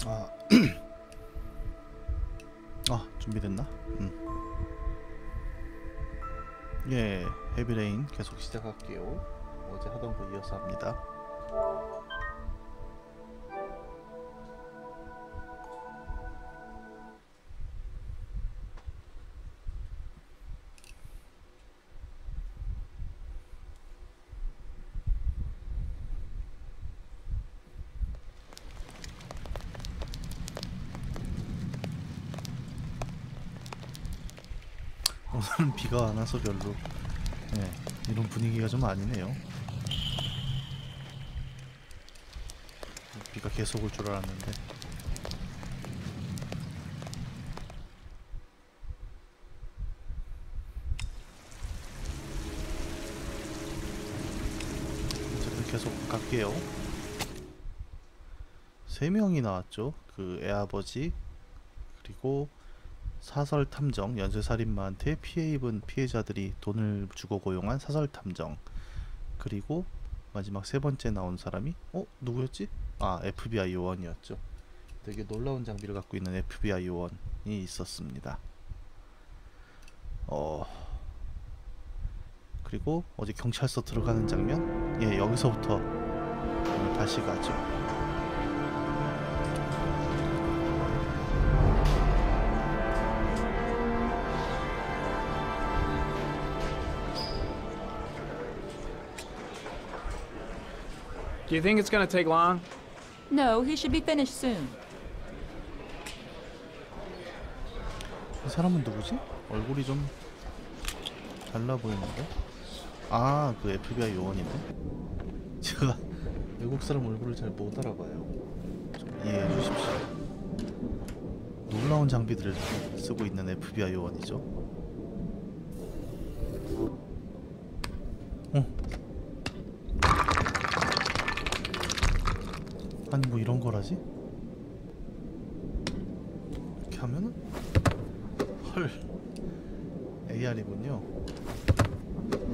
아, 준비됐나? 예, 헤비레인 계속 시작할게요. 어제 하던 거 이어서 합니다. 오늘은 비가 안 와서 별로 이런 분위기가 좀 아니네요. 비가 계속 올 줄 알았는데. 어쨌든 계속 갈게요. 3명이 나왔죠. 그 애아버지, 그리고 사설 탐정, 연쇄살인마한테 피해 입은 피해자들이 돈을 주고 고용한 사설 탐정, 그리고 마지막 세 번째 나온 사람이 누구였지? FBI 요원이었죠. 되게 놀라운 장비를 갖고 있는 FBI 요원이 있었습니다. 그리고 어제 경찰서 들어가는 장면, 여기서부터 다시 가죠. Do you think it's gonna take long? No, he should be finished soon. 이 사람은 누구지? 얼굴이 좀 달라 보이는데? 그 FBI 요원이네. 제가 외국 사람 얼굴을 잘 못 알아봐요. 좀 이해해 주십시오. 놀라운 장비들을 쓰고 있는 FBI 요원이죠. 아니 뭐 이런 거라지? 이렇게 하면은 헐, AR이군요.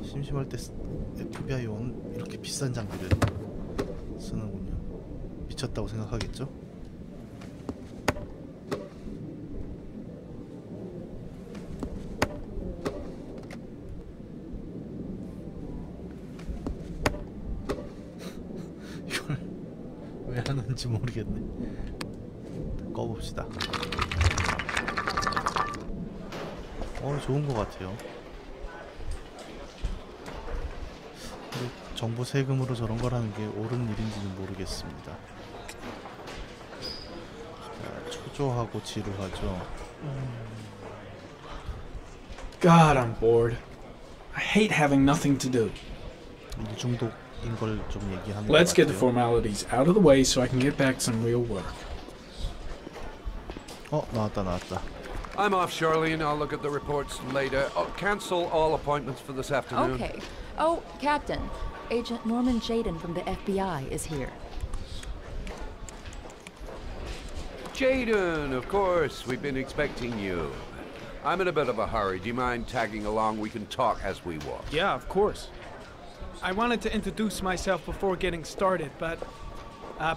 심심할 때 FBI 요원 이렇게 비싼 장비를 쓰는군요. 미쳤다고 생각하겠죠? 왜 하는지 모르겠네. 꺼봅시다. 좋은 것 같아요. 근데 정부 세금으로 저런 걸 하는 게 옳은 일인지는 모르겠습니다. 자, 초조하고 지루하죠. God, I'm bored. I hate having nothing to do. 일 중독인 걸 좀 얘기하는 것 Let's get the 같아요. formalities out of the way so I can get back to some real work. 나왔다. I'm off, Charlene. I'll look at the reports later. Cancel all appointments for this afternoon. Okay. Oh, Captain. Agent Norman Jaden from the FBI is here. Jaden, of course. We've been expecting you. I'm in a bit of a hurry. Do you mind tagging along? We can talk as we walk. Yeah, of course. I wanted to introduce myself before getting started, but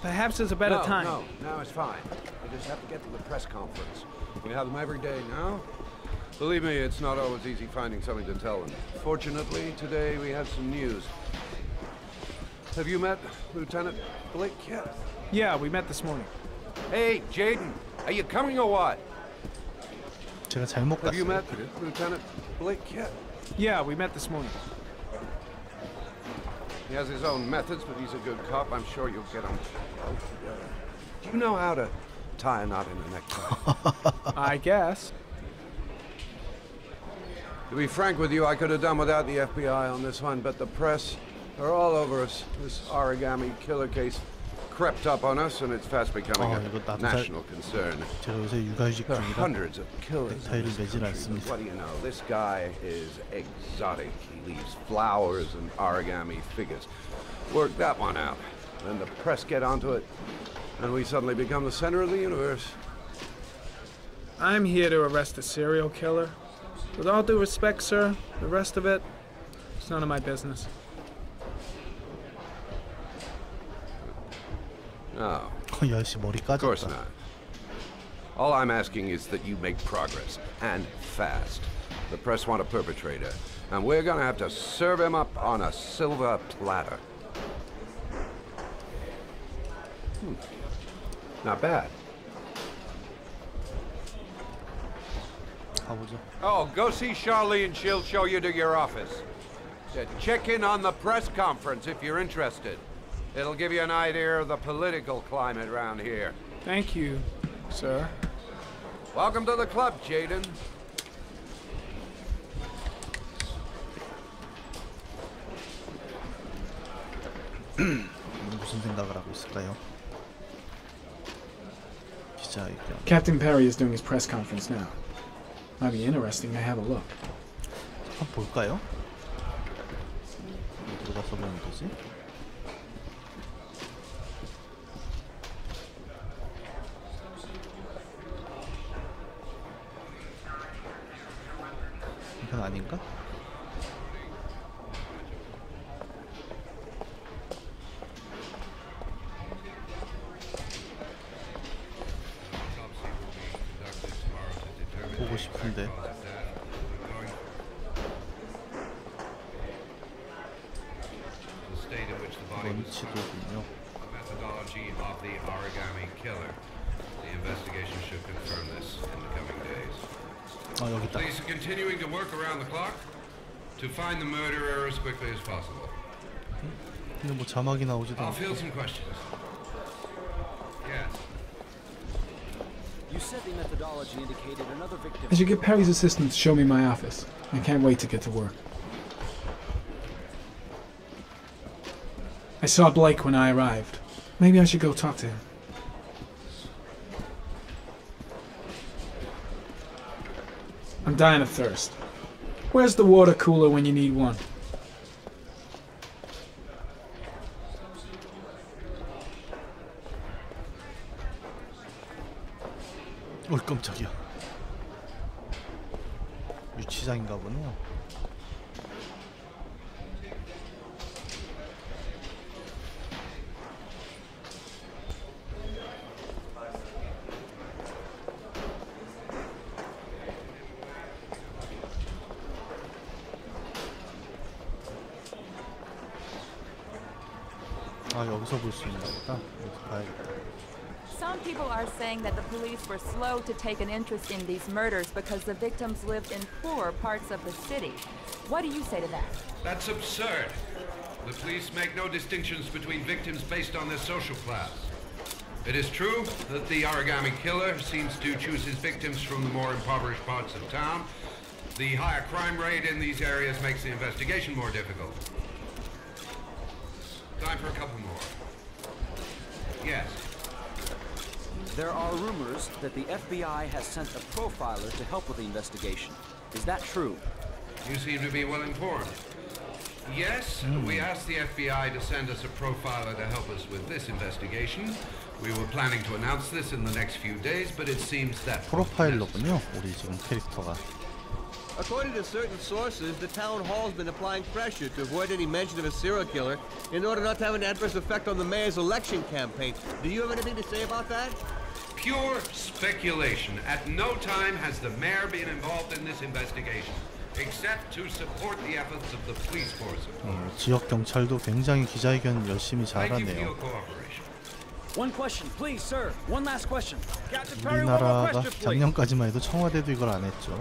perhaps there's a better time. No, it's fine. I just have to get to the press conference. We have them every day now. Believe me, it's not always easy finding something to tell them. Fortunately, today we have some news. Have you met Lieutenant Blake yet? Yeah, we met this morning. Hey, Jaden, are you coming or what? 제가 잘못 Have you 갔어요. met Lieutenant Blake yet? Yeah, we met this morning. He has his own methods, but he's a good cop. I'm sure you'll get him. Do you know how to tie a knot in a necktie? I guess. To be frank with you, I could have done without the FBI on this one, but the press are all over us. This origami killer case crept up on us, and it's fast becoming 이거 a 나도 national concern. 제가 요새 육아휴직 There are 중이라 hundreds of killers in 넥타이를 this 매질 country. 않습니다. What do you know? This guy is exotic. He leaves flowers and origami figures. Work that one out. Then the press get onto it, and we suddenly become the center of the universe. I'm here to arrest a serial killer. With all due respect, sir, the rest of it, it's none of my business. Oh. 야씨 머리 Of course 까졌다. not. All I'm asking is that you make progress, and fast. The press want a perpetrator, and we're gonna have to serve him up on a silver platter. Not bad. 가보죠. Oh, go see Charlene. She'll show you to your office. Check in on the press conference if you're interested. It'll give you an idea of the political climate around here. Thank you, sir. Welcome to the club, Jaden. 무슨 생각을 하고 있을까요? 기자회견. Captain Perry is doing his press conference now. Might be interesting to have a look. 한번 볼까요? 어디로 가서 보면 되지? 이건 아닌가? 보고 싶은데. 원치도군요. Methodology of the origami killer. The investigation should confirm this in the coming days. 아 여기 있다. Police are continuing to work around the clock to find the murderer as quickly as possible. 근데 뭐 자막이 나오지도 I'll 않고. field some questions. Yes. You said the methodology indicated another victim. I should get Perry's assistant to show me my office. I can't wait to get to work. I saw Blake when I arrived. Maybe I should go talk to him. I'm dying of thirst. Where's the water cooler when you need one? 어 깜짝이야. 유치장인가 보네요. 아 여기서 볼 수 있나 보다. 여기서 봐야겠다. Some people are saying that the police were slow to take an interest in these murders because the victims lived in poorer parts of the city. What do you say to that? That's absurd. The police make no distinctions between victims based on their social class. It is true that the origami killer seems to choose his victims from the more impoverished parts of town. The higher crime rate in these areas makes the investigation more difficult. Time for a couple more. Yes. There are rumors that the FBI has sent a profiler to help with the investigation. Is that true? You seem to be well informed. Yes, we asked the FBI to send us a profiler to help us with this investigation. We were planning to announce this in the next few days, but it seems that 프로파일러군요. 우리 지금 캐릭터가. According to certain sources, the town hall's been applying pressure to avoid any mention of a serial killer in order not to have an adverse effect on the mayor's election campaign. Do you have anything to say about that? Pure speculation. At no time has the mayor been involved in this investigation, except to support the efforts of the police force. 지역 경찰도 굉장히 기자회견 열심히 Thank you for 잘하네요. your cooperation. One question, please, sir. One last question. Captain Perry, one more 우리나라가 question, please. 작년까지만 해도 청와대도 이걸 안 했죠.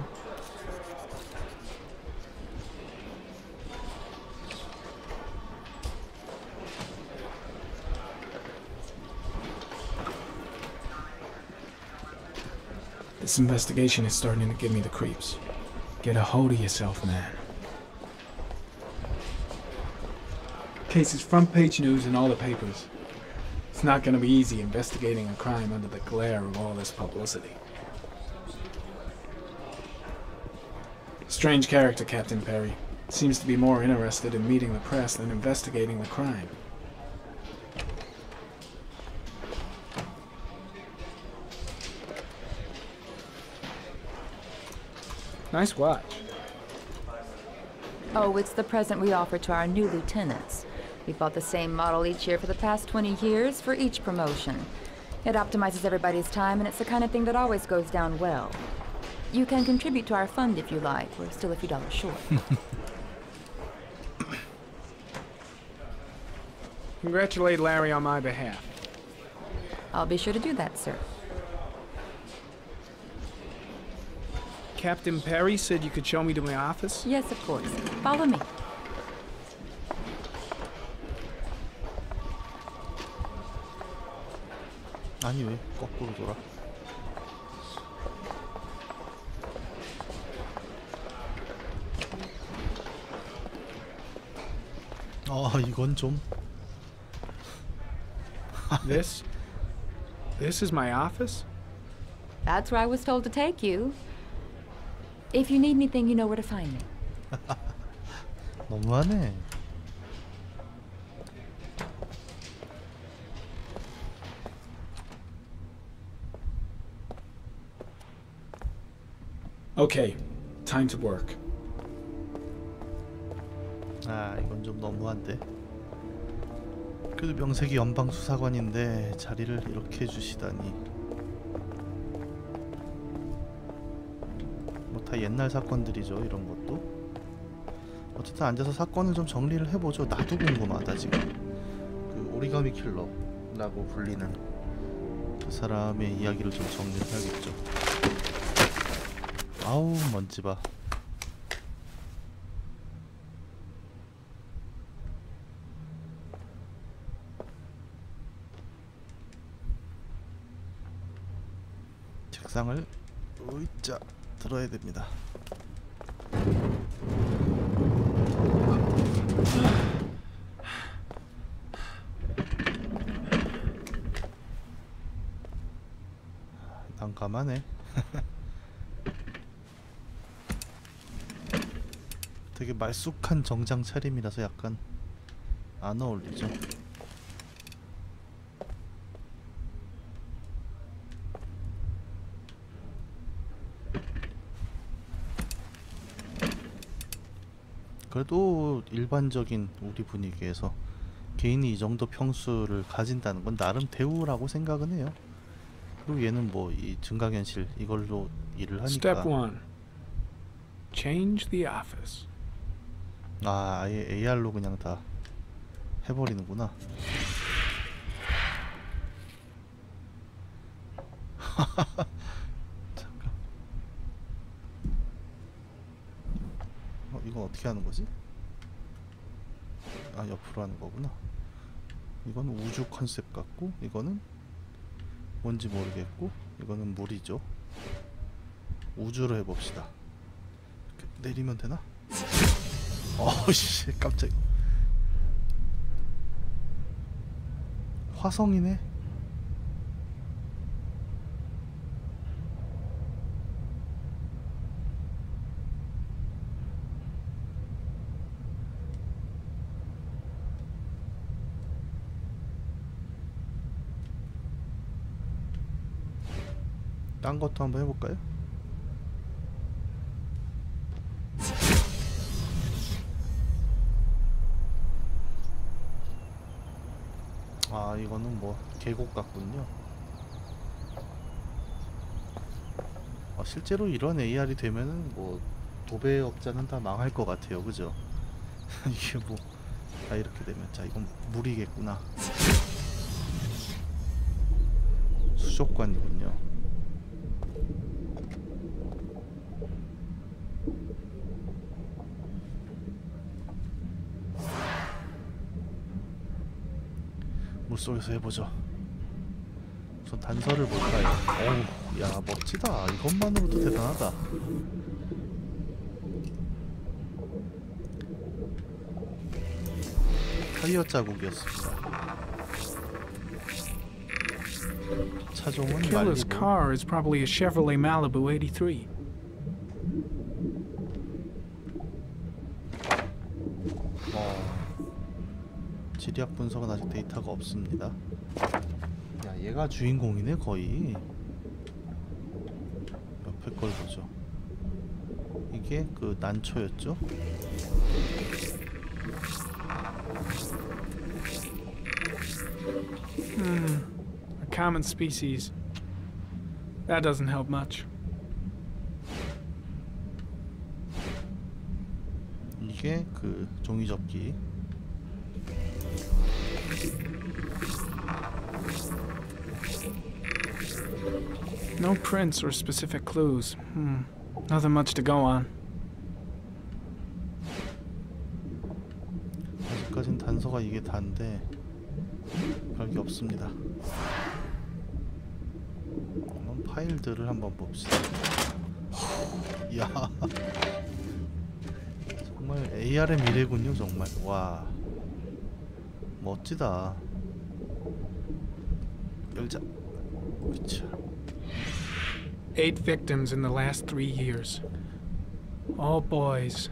This investigation is starting to give me the creeps. Get a hold of yourself, man. Case is front page news in all the papers. It's not gonna be easy investigating a crime under the glare of all this publicity. Strange character, Captain Perry. Seems to be more interested in meeting the press than investigating the crime. Nice watch. Oh, it's the present we offer to our new lieutenants. We bought the same model each year for the past 20 years for each promotion. It optimizes everybody's time, and it's the kind of thing that always goes down well. You can contribute to our fund if you like. We're still a few dollars short. Congratulate Larry on my behalf. I'll be sure to do that, sir. Captain Perry said you could show me to my office? Yes, of course. Follow me. 아니 왜 거꾸로 돌아? 아 이건 좀 This is my office? That's where I was told to take you. If you need anything, you know where to find me. 너무하네. Okay, time to work. 아 이건 좀 너무한데. 그래도 명색이 연방수사관인데 자리를 이렇게 해주시다니. 뭐 다 옛날 사건들이죠 이런 것도. 어쨌든 앉아서 사건을 좀 정리를 해보죠. 나도 궁금하다 지금. 그 오리가미 킬러라고 불리는 그 사람의 이야기를 좀 정리를 해야겠죠. 아우 먼지 봐. 책상을 으이짜 들어야 됩니다. 난감하네. 되게 말쑥한 정장 차림이라서 약간 안 어울리죠. 그래도 일반적인 우리 분위기에서 개인이 이 정도 평수를 가진다는 건 나름 대우라고 생각은 해요. 그리고 얘는 뭐 이 증강현실 이걸로 일을 Step 하니까. 1. Change the office. 아 아예 AR로 그냥 다 해버리는구나. 잠깐. 이건 어떻게 하는 거지? 아 옆으로 하는 거구나. 이건 우주 컨셉 같고 이거는 뭔지 모르겠고 이거는 물이죠. 우주로 해봅시다. 이렇게 내리면 되나? 어씨 깜짝. 화성이네. 딴 것도 한번 해볼까요? 아 이거는 뭐 계곡 같군요. 실제로 이런 AR이 되면은 뭐 도배업자는 다 망할 것 같아요, 그죠? 이게 뭐 다 이렇게 되면 자 이건 물이겠구나. 수족관이군요. 물속에서 해보죠. 우선 단서를 볼까요? 어우, 야 멋지다. 이것만으로도 대단하다. 타이어 자국이었습니다. 차종은 Killer's 말리고. car is probably a Chevrolet Malibu 83. 지리학 분석은 아직 데이터가 없습니다. 야 얘가 주인공이네 거의. 옆에 걸 보죠. 이게 그 난초였죠? A common species. That doesn't help much. 이게 그 종이 접기. No prints or specific clues. Nothing much to go on. 아직까진 단서가 이게 다인데 별게 없습니다. 그럼 파일들을 한번 봅시다. 이야, 정말 AR의 미래군요. 정말. 와, 멋지다. 열자. 그쵸. 8 victims in the last 3 years. All boys,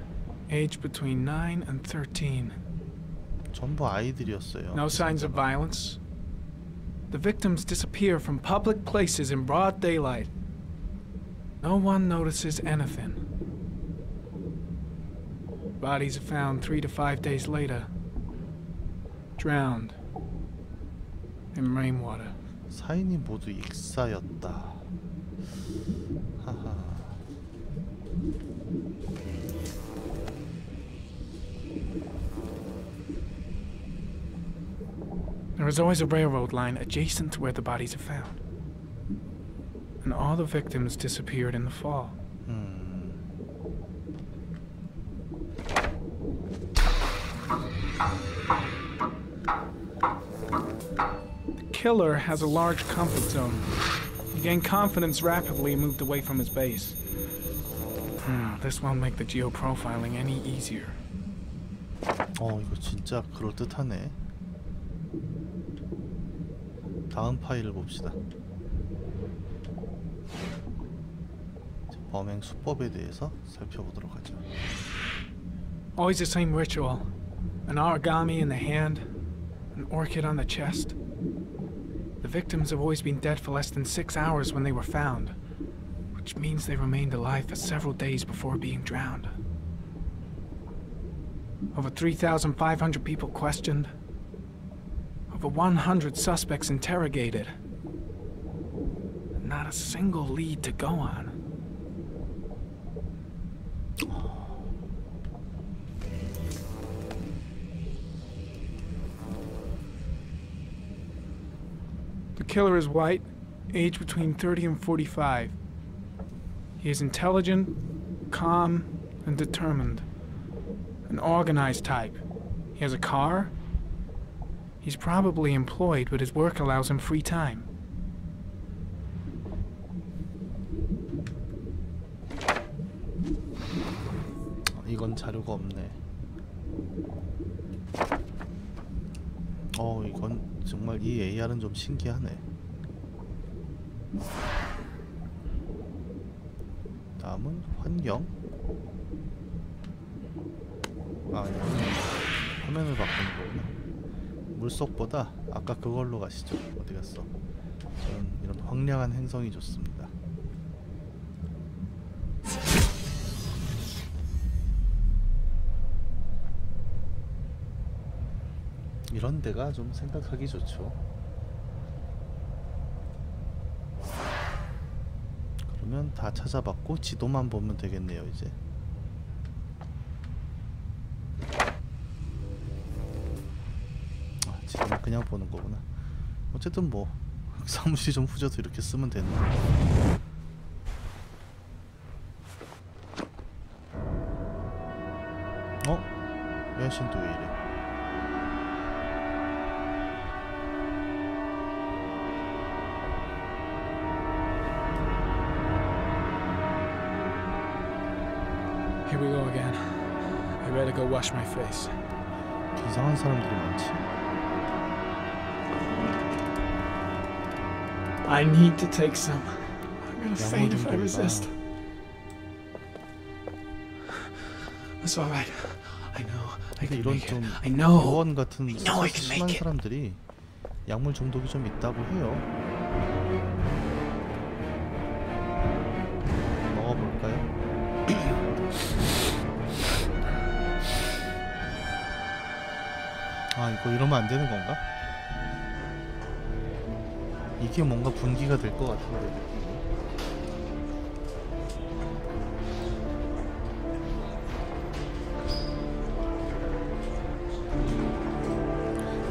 aged between 9 and 13. 전부 아이들이었어요. No signs of violence. The victims disappear from public places in broad daylight. No one notices anything. Bodies are found 3 to 5 days later. Drowned in rainwater. 사인이 모두 익사였다. 하하. There is always a railroad line adjacent to where the bodies are found. And all the victims disappeared in the fall. The killer has a large comfort zone. He gained confidence rapidly and moved away from his base. This won't make the geoprofiling any easier. 이거 진짜 그럴듯하네. 다음 파일을 봅시다. 범행 수법에 대해서 살펴보도록 하죠. Always the same ritual. An origami in the hand, an orchid on the chest. The victims have always been dead for less than 6 hours when they were found, which means they remained alive for several days before being drowned. Over 3,500 people questioned. Over 100 suspects interrogated. Not a single lead to go on. The killer is white, aged between 30 and 45. He is intelligent, calm, and determined. An organized type. He has a car. He's probably employed, but his work allows him free time. 이건 자료가 없네. 이건 정말 이 AR은 좀 신기하네. 다음은 환경. 이거는 화면을 바꾸는 거구나. 물속보다 아까 그걸로 가시죠. 어디 갔어? 저는 이런 황량한 행성이 좋습니다. 이런 데가 좀 생각하기 좋죠. 그러면 다 찾아봤고 지도만 보면 되겠네요. 이제 지도는 그냥 보는 거구나. 어쨌든 뭐 사무실이 좀 후져도 이렇게 쓰면 되는 거야. 여신도 왜 이래? Here we go again. I better go wash my face. 이상한 사람들이 많지. I need to take some. I'm gonna faint if I resist. It's all right. I know. I can 이런 make it. 좀 I know. 요원 같은 I know I can 심한 make it. 사람들이 약물 중독이 좀 있다고 해요. 먹어볼까요? 이거 이러면 안 되는 건가? 이게 뭔가 분기가 될 것 같은데 느낌이.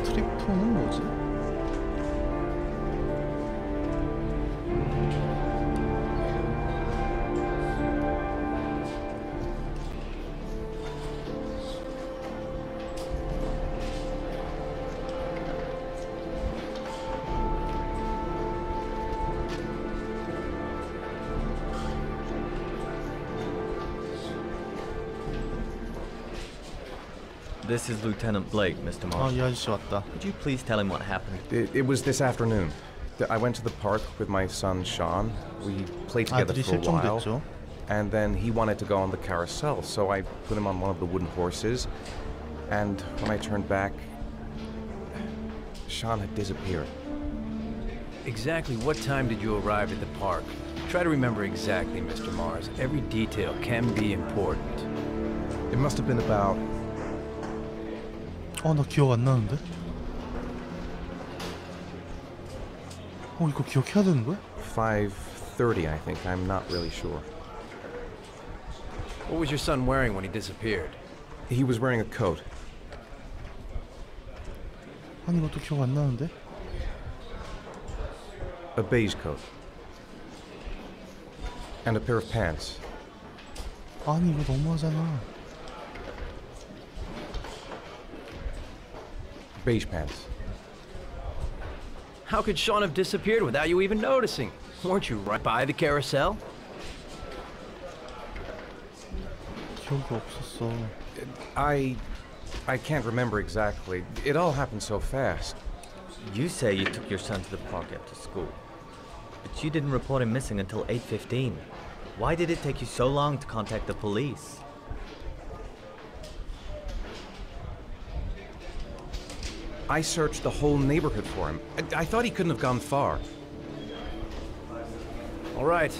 트릭토는 뭐지? This is Lieutenant Blake, Mr. 아, Marsh. 이 아저씨 왔다. Could you please tell him what happened? It was this afternoon. I went to the park with my son Sean. We played together 아들이 for a while. 실종됐죠. And then he wanted to go on the carousel, so I put him on one of the wooden horses. And when I turned back, Sean had disappeared. Exactly what time did you arrive at the park? Try to remember exactly, Mr. Mars. Every detail can be important. It must have been about 나 기억 안 나는데? 이거 기억해야 되는 거야? 5:30, I think. I'm not really sure. What was your son wearing when he disappeared? He was wearing a coat. 아니 이것도 기억 안 나는데? A beige coat. And a pair of pants. 아니 이거 너무하잖아. Beige pants. How could Sean have disappeared without you even noticing? Weren't you right by the carousel? 기억이 없었어. I can't remember exactly. It all happened so fast. You say you took your son to the park after school, but you didn't report him missing until 8:15. Why did it take you so long to contact the police? I searched the whole neighborhood for him. I thought he couldn't have gone far. All right.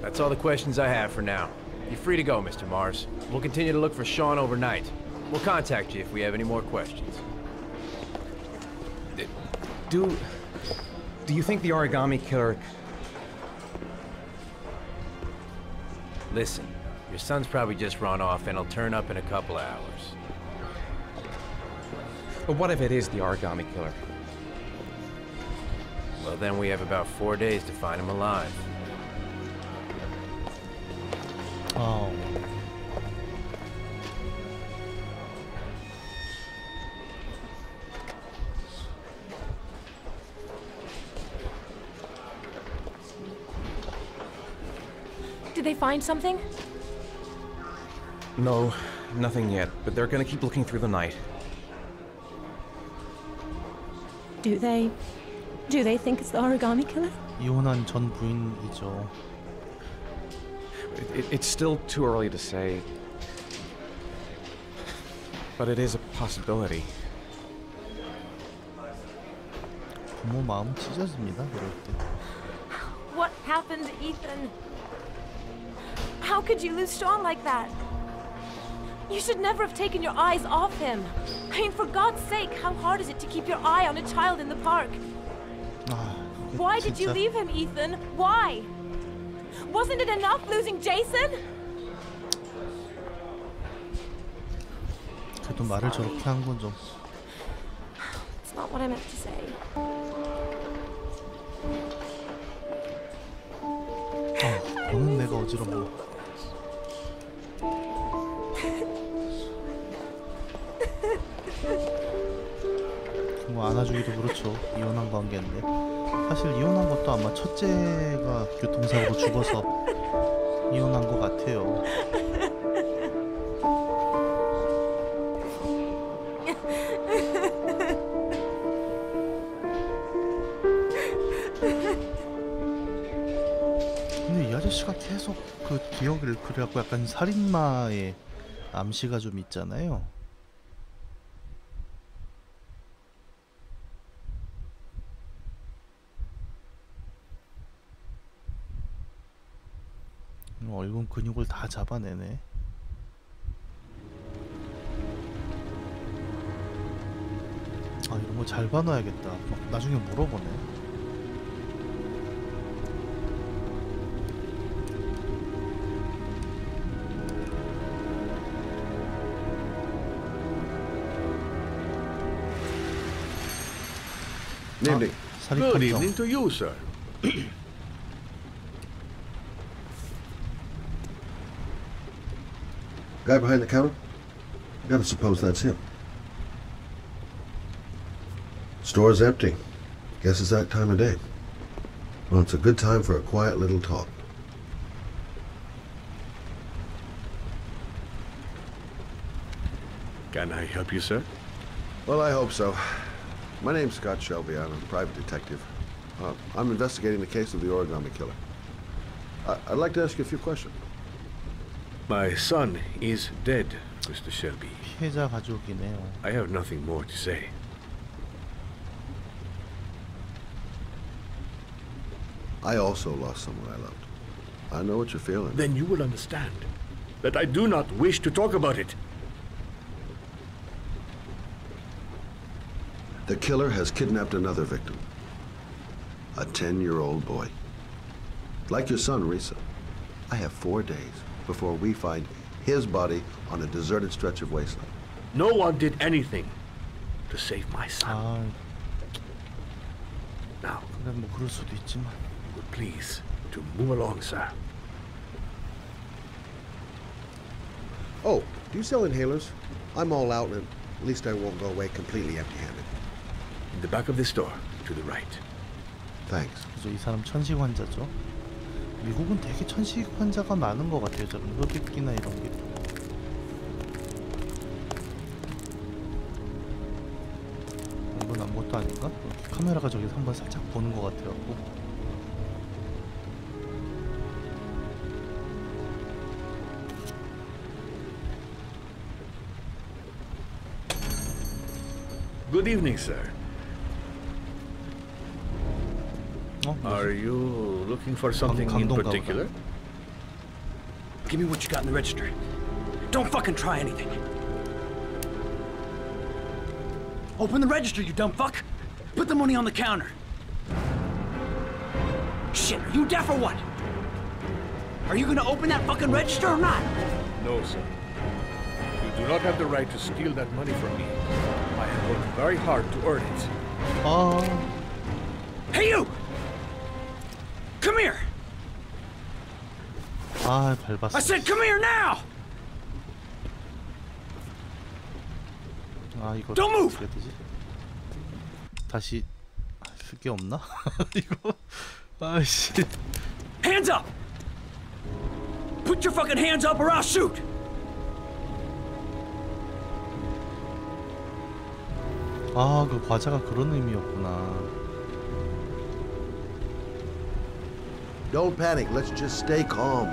That's all the questions I have for now. You're free to go, Mr. Mars. We'll continue to look for Sean overnight. We'll contact you if we have any more questions. Do you think the origami killer... Listen, your son's probably just run off and he'll turn up in a couple of hours. But what if it is the origami killer? Well, then we have about 4 days to find him alive. 아, Did they find something? No, nothing yet, but they're gonna keep looking through the night. Do they think it's the origami killer? 이혼한 전 부인이죠. It's still too early to say, but it is a possibility. 부모 마음 찢어집니다, 그럴 때. What happened to Ethan? How could you lose Sean like that? You should never have taken your eyes off him. I mean, for God's sake, how hard is it to keep your eye on a child in the park? 아, Why did you leave him, Ethan? Why? Wasn't it enough losing Jason? 그래도 말을 저렇게 한 건 좀. It's not what I meant to say. 보는 내가 어지러워. 뭐 안아주기도 그렇죠. 이혼한 관계인데. 사실 이혼한 것도 아마 첫째가 교통사고로 죽어서 이혼한 것 같아요. 근데 이 아저씨가 계속 그 기억을 그래갖고 약간 살인마의 암시가 좀 있잖아요. 얼굴 근육을 다 잡아내네. 아, 이런 거 잘 봐놔야겠다. 막 나중에 물어보네. Evening. 사립 Good 탐정. evening to you, sir. Guy behind the counter? Gotta suppose that's him. Store's empty. Guess it's that time of day. Well, it's a good time for a quiet little talk. Can I help you, sir? Well, I hope so. My name's Scott Shelby. I'm a private detective. I'm investigating the case of the origami killer. I'd like to ask you a few questions. My son is dead, Mr. Shelby. 피해자 가족이네요. I have nothing more to say. I also lost someone I loved. I know what you're feeling. Then you will understand that I do not wish to talk about it. The killer has kidnapped another victim. A 10-year-old boy. Like your son, Risa. I have 4 days before we find his body on a deserted stretch of wasteland. No one did anything to save my son. 아, Now, 그래 뭐 그럴 수도 있지만. please, to move along, sir. Oh, do you sell inhalers? I'm all out, and at least I won't go away completely empty-handed. In the back of the store, to the right. Thanks. 그죠, 이 사람 천식 환자죠. 미국은 되게 천식 환자가 많은 것 같아요. 저런 흡입기나 이런 게. 이건 아무것도 아닌가? 이렇게 카메라가 저기서 한번 살짝 보는 것 같아요. Good evening, sir. Are 뭐지? you looking for something in 강동가 particular? Give me what you got in the register. Don't fucking try anything. Open the register, you dumb fuck. Put the money on the counter. Shit, are you deaf or what? Are you gonna open that fucking register or not? No, sir. You do not have the right to steal that money from me. I have worked very hard to earn it. Hey, you! Come here! 아, 밟았어. I said come here now! 아, 이거 Don't move! 어떻게 되지? 다시 쓸 게 없나? 이거 아이씨. Hands up! Put your fucking hands up or I'll shoot! 아, 그 과자가 그런 의미였구나. Don't panic. Let's just stay calm.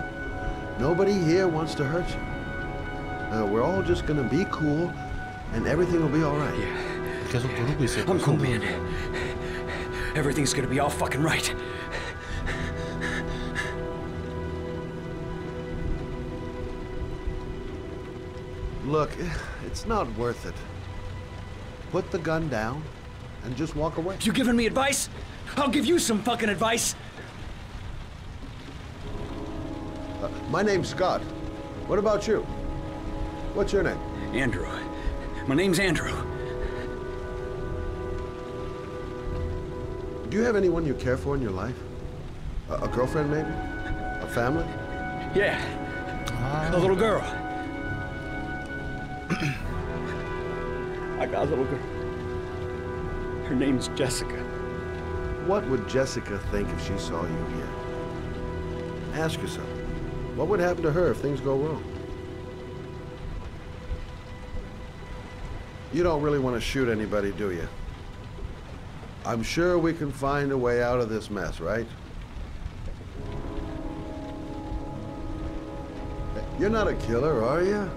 Nobody here wants to hurt you. We're all just gonna be cool, and everything will be all right. 계속 누르고 있어요. I'm cool, man. Everything's gonna be all fucking right. Look, it's not worth it. Put the gun down and just walk away. You giving me advice? I'll give you some fucking advice. My name's Scott. What about you? What's your name? Andrew. My name's Andrew. Do you have anyone you care for in your life? A girlfriend, maybe? A family? Yeah. A little girl. I got a little girl. Her name's Jessica. What would Jessica think if she saw you here? Ask yourself, what would happen to her if things go wrong? You don't really want to shoot anybody, do you? I'm sure we can find a way out of this mess, right? You're not a killer, are you?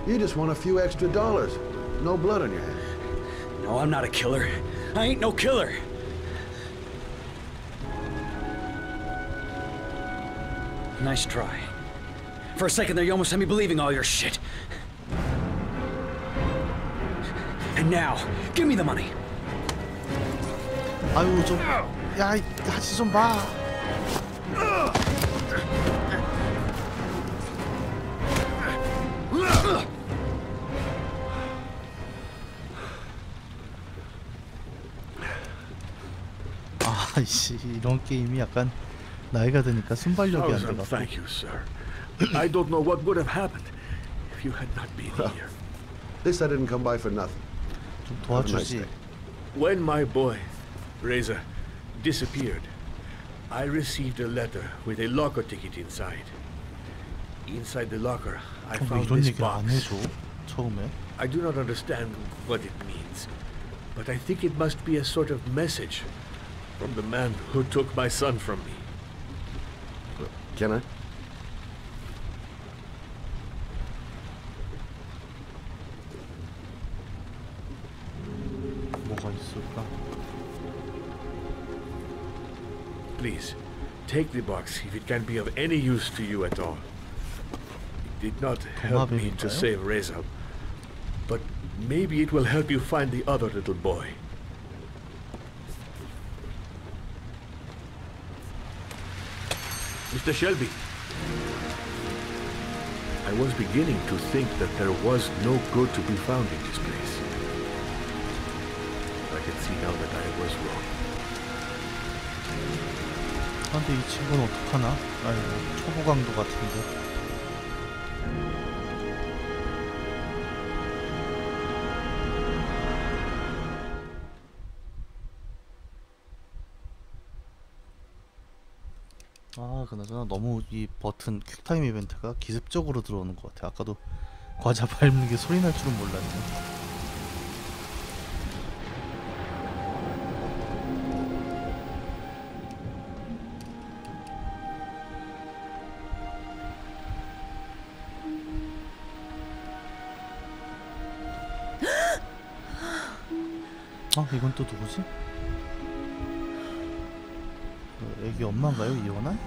You just want a few extra dollars. No blood on your hands. No, I'm not a killer. I ain't no killer. Nice try. For a second there, you almost had me believing all your shit. And now, give me the money. 아유 좀, 야, 하지 좀 마. 아이씨, 이런 게임이 약간 나이가 드니까 순발력이 안 Thousand 돼가지고. thank you, sir. I don't know what would have happened if you had not been here. This I didn't come by for nothing. 좀 Have a nice 도와주지. day. When my boy, Reza, disappeared, I received a letter with a locker ticket inside. Inside the locker, I 왜 found 이런 this 얘기를 안 box. 해줘? 처음에. I do not understand what it means, but I think it must be a sort of message from the man who took my son from me. Can I? 뭐가 있을까? Please, take the box if it can be of any use to you at all. It did not help me to 도마뱀인가요? save Reza, but maybe it will help you find the other little boy. Mr. Shelby, I was beginning to think that there was no good to be found in this place. I can see now that I was wrong. 아, 근데 이 친구는 어떡하나? 아이고, 초보 강도 같은데. 아, 그나저나 너무 이 버튼 퀵타임 이벤트가 기습적으로 들어오는 것 같아. 아까도 과자 밟는 게 소리 날 줄은 몰랐네. 아, 이건 또 누구지? 애기 엄마인가요? 이혼한?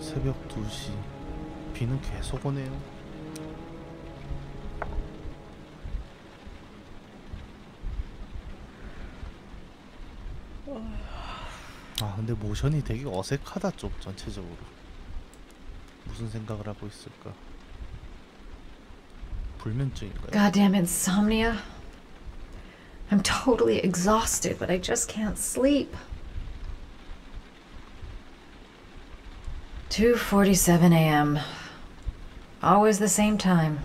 새벽 2시. 비는 계속 오네요. 아, 근데 모션이 되게 어색하다 좀 전체적으로. 무슨 생각을 하고 있을까? 불면증인가요? Goddamn insomnia. I'm totally exhausted, but I just can't sleep. 2:47 a.m. Always the same time.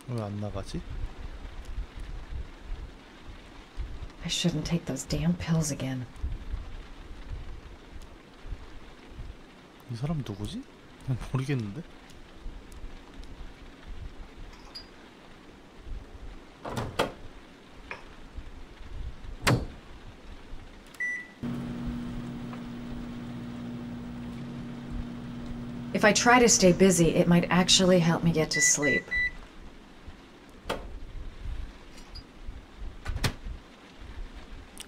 왜 안 나가지? I shouldn't take those damn pills again. 이 사람 누구지? 모르겠는데? If I try to stay busy, it might actually help me get to sleep.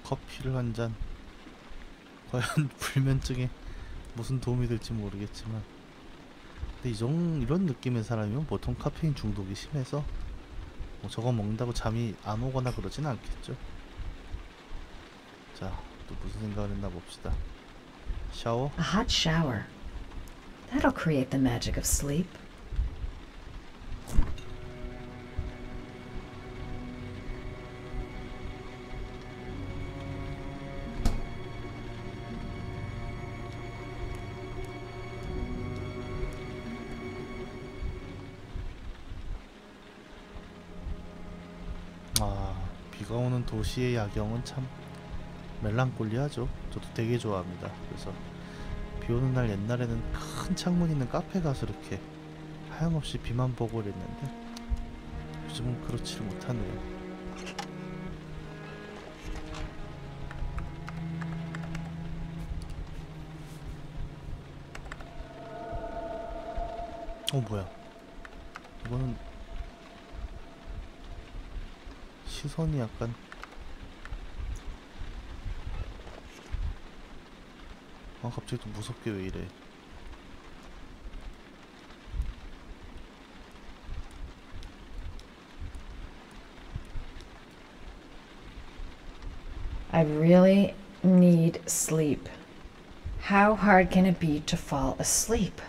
커피를 한 잔. 과연 불면증에 무슨 도움이 될지 모르겠지만, 근데 이런 느낌의 사람이면 보통 카페인 중독이 심해서 뭐 저거 먹는다고 잠이 안 오거나 그러진 않겠죠. 자, 또 무슨 생각을 했나 봅시다. 샤워? A hot shower. That'll create the magic of sleep. 아, 비가 오는 도시의 야경은 참 멜랑콜리하죠. 저도 되게 좋아합니다. 그래서 비 오는 날 옛날에는 큰 창문 있는 카페 가서 이렇게 하염없이 비만 보고 그랬는데 요즘은 그렇지를 못하네요. 뭐야, 이거는 시선이 약간 아 갑자기 또 무섭게 왜 이래. I really need sleep. How hard can it be to fall asleep?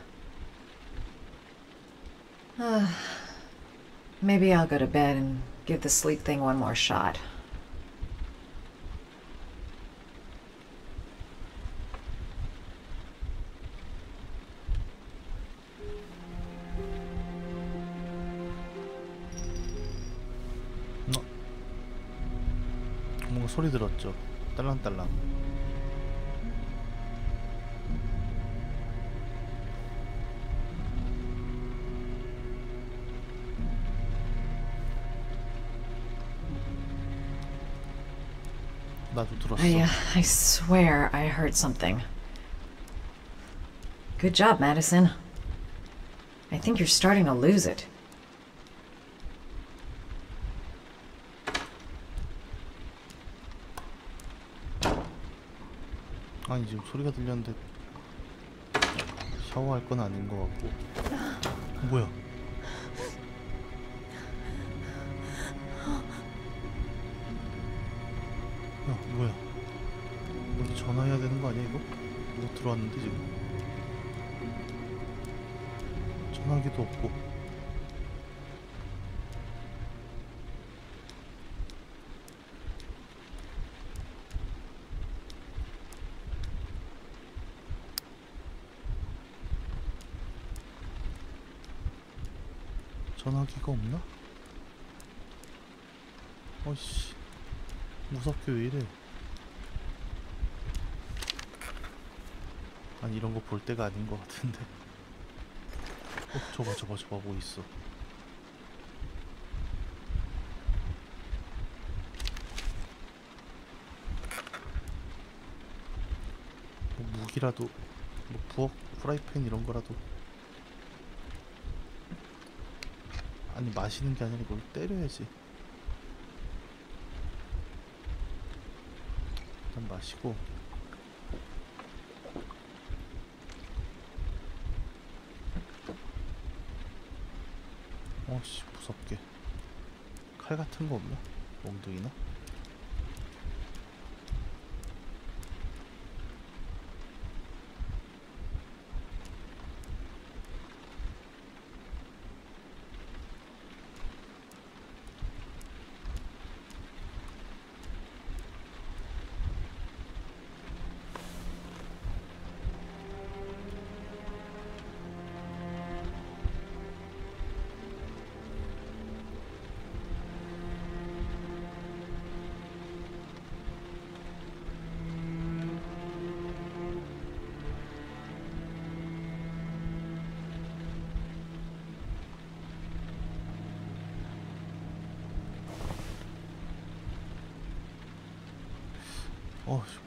Maybe I'll go to bed and give the sleep thing one more shot. 뭔가 소리 들었죠? 딸랑딸랑. 나도 들었어. I swear I heard something. Good job, Madison. I think you're starting to lose it. 아니 지금 소리가 들렸는데 샤워할 건 아닌 것 같고. 뭐야? 야 뭐야? 어디 전화해야 되는 거 아니야 이거? 누가 들어왔는데 지금? 전화기도 없고. 전화기가 없나? 어이씨 무섭게 왜 이래. 아니 이런 거 볼 때가 아닌 것 같은데. 저봐 뭐 있어. 뭐 무기라도 뭐 부엌 프라이팬 이런 거라도. 아니 마시는 게 아니라 이걸 때려야지. 일단 마시고. 어씨 무섭게. 칼 같은 거 없나? 몽둥이나?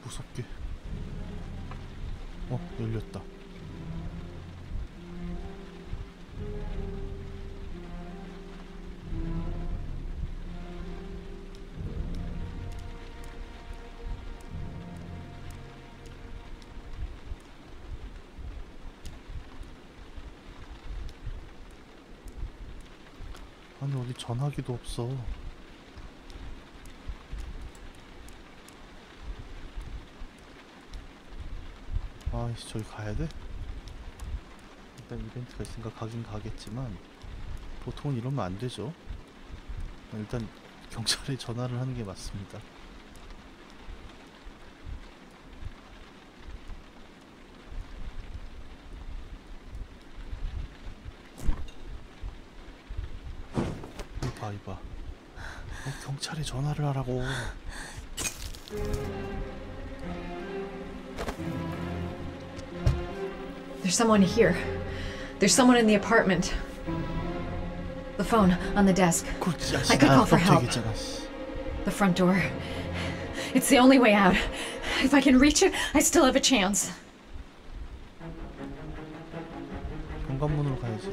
무섭게. 열렸다. 아니 어디 전화기도 없어. 아이씨 저기 가야돼? 일단 이벤트가 있으니까 가긴 가겠지만 보통은 이러면 안되죠. 일단 경찰에 전화를 하는 게 맞습니다. 이봐 경찰에 전화를 하라고. There's someone here. There's someone in the apartment. The phone on the desk. I could call for help. The front door. It's the only way out. If I can reach it, I still have a chance. 현관문으로 가야지.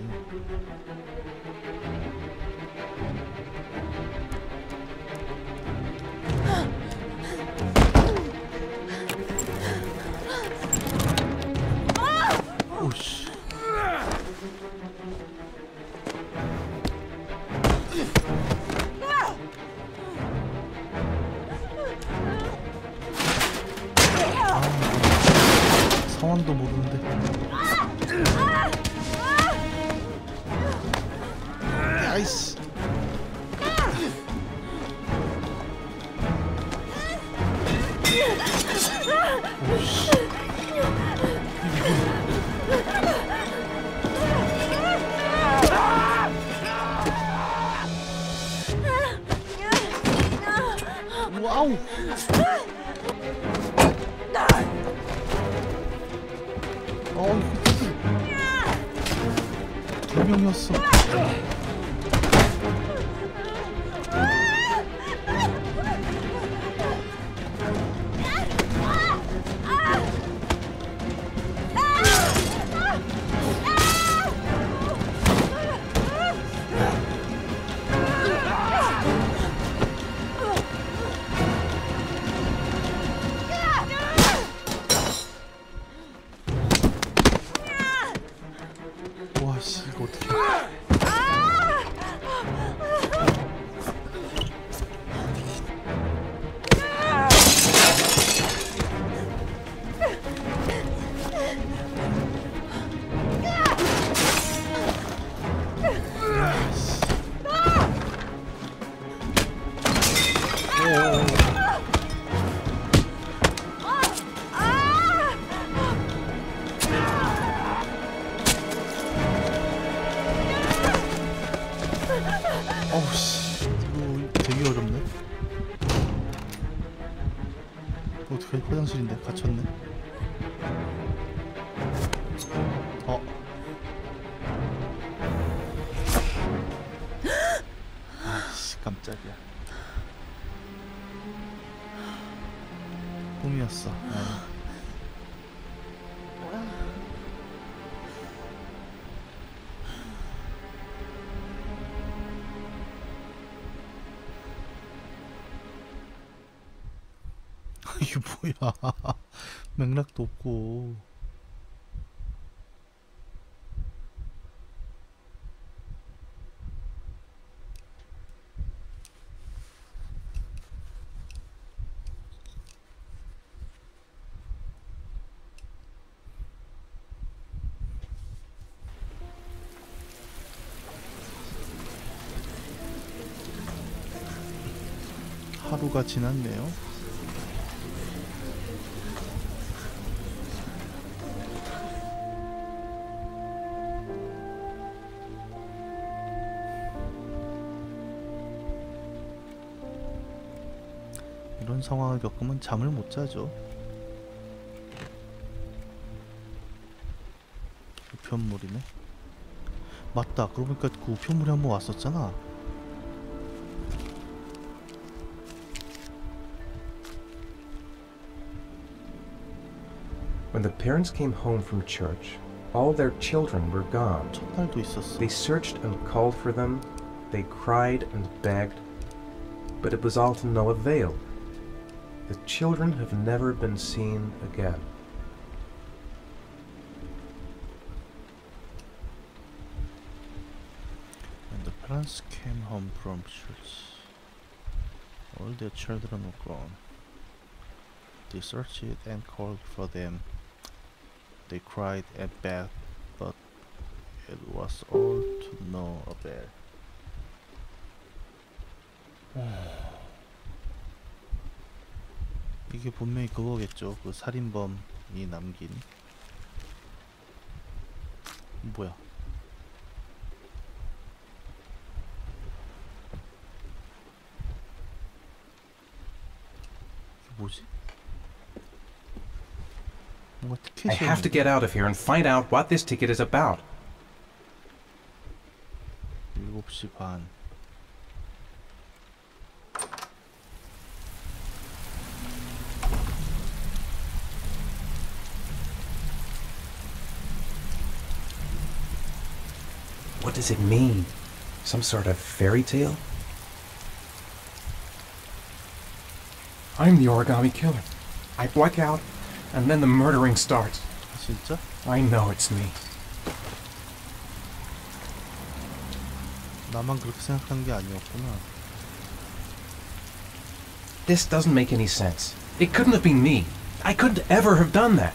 상황도 모르는데. 아이씨. 오씨. 와우. 두 명이었어. 와씨 이거 어떡해. 어우씨 이거 되게 어렵네. 어떡해. 화장실인데 갇혔네. 아이씨 깜짝이야. 꿈이었어. 이게 뭐야. 맥락도 없고. 하루가 지났네요. 이런 상황을 겪으면 잠을 못 자죠. 우편물이네. 맞다. 그러고 보니까 그 우편물이 한번 왔었잖아. When the parents came home from church, all their children were gone. 첫날도 있었어. They searched and called for them. They cried and begged, but it was all to no avail. The children have never been seen again. When the parents came home from church, all their children were gone. They searched and called for them. They cried and begged, but it was all to no avail. 이게 분명히 그거겠죠. 그 살인범이 남긴. 뭐야? 이게 뭐지? 뭔가 I 티켓이 have to get out of here and find out what this ticket is about. 7시 반. What does it mean? Some sort of fairy tale? I'm the origami killer. I black out, and then the murdering starts. 진짜? I know it's me. 나만 그렇게 생각한 게 아니었구나. This doesn't make any sense. It couldn't have been me. I couldn't ever have done that.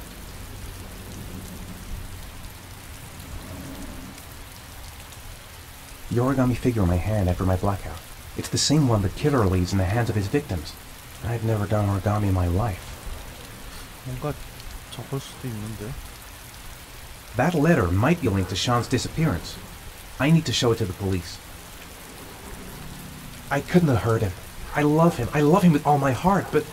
the origami figure in my hand after my blackout. It's the same one the killer leaves in the hands of his victims. I've never done origami in my life. 뭔가 적을 수도 있는데. That letter might be linked to Sean's disappearance. I need to show it to the police. I couldn't have hurt him. I love him. I love him with all my heart, but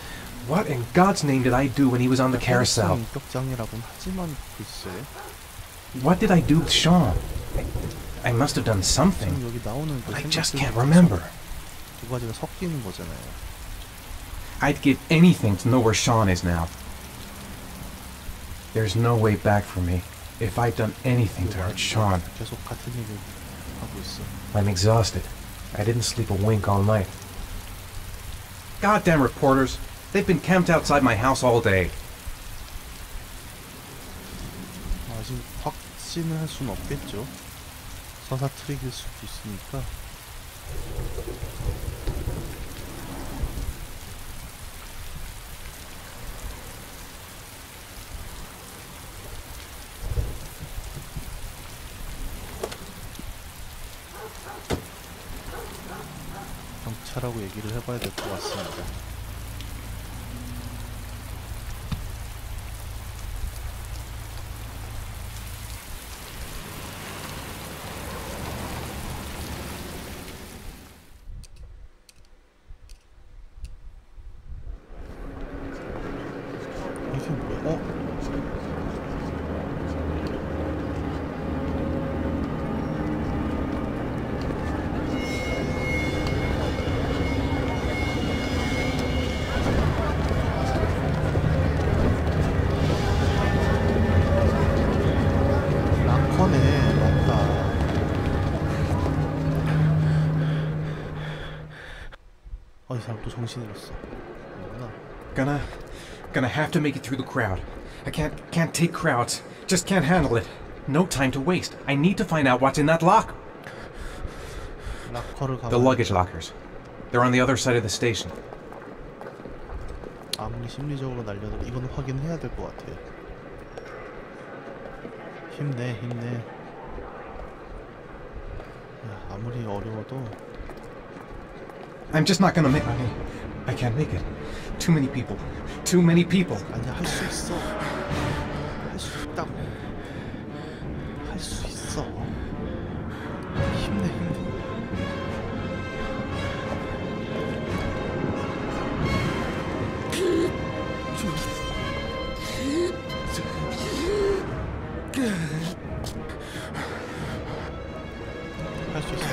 what in God's name did I do when he was on the carousel? 인격장애라고는 하지만 글쎄. What did I do with Sean? I must have done something. 여기 나오는 그 I just can't remember. 두 가지가 섞이는 거잖아요. I'd give anything to know where Sean is now. There's no way back for me if I'd done anything to hurt Sean. 계속 같은 얘기를 하고 있어. I'm exhausted. I didn't sleep a wink all night. Goddamn reporters! They've been camped outside my house all day. 아직 확신을 할 수는 없겠죠. 서사 트릭일 수도 있으니까. 경찰하고 얘기를 해봐야 될 것 같습니다. 이게 뭐야? 이 사람 또 정신 잃었어. Gonna have to make it through the crowd. I can't take crowds. Just can't handle it. No time to waste. I need to find out what's in that locker. The luggage lockers. They're on the other side of the station. 아무리 심리적으로 날려도 이건 확인해야 될 것 같아요. 힘내, 힘내. 야, 아무리 어려워도. I'm just not gonna make. I can't make it. Too many people. Too many people. 아니야, 할 수 있어. 할 수 있다고. 할 수 있어. 힘내, 힘내. 할 수 있어.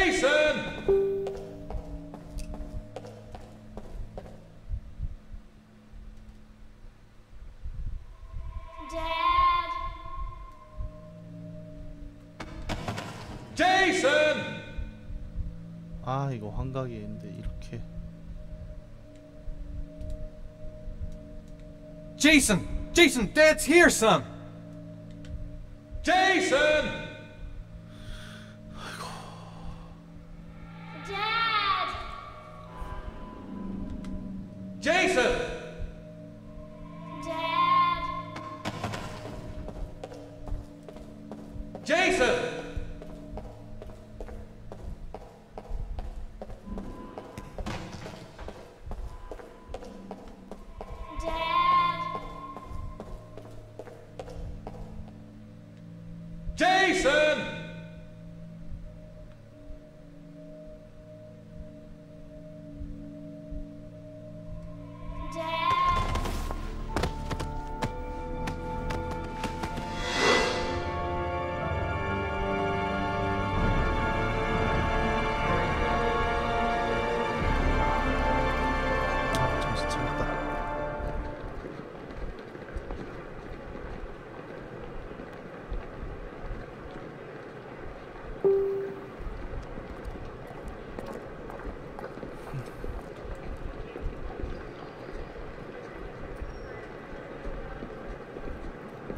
Jason! Dad! Jason! 아 이거 환각이 있는데 이렇게. Jason! Jason, Dad's here, son! Jason! Dad! Jason! Dad! Jason! Jason! 정신 차렸다.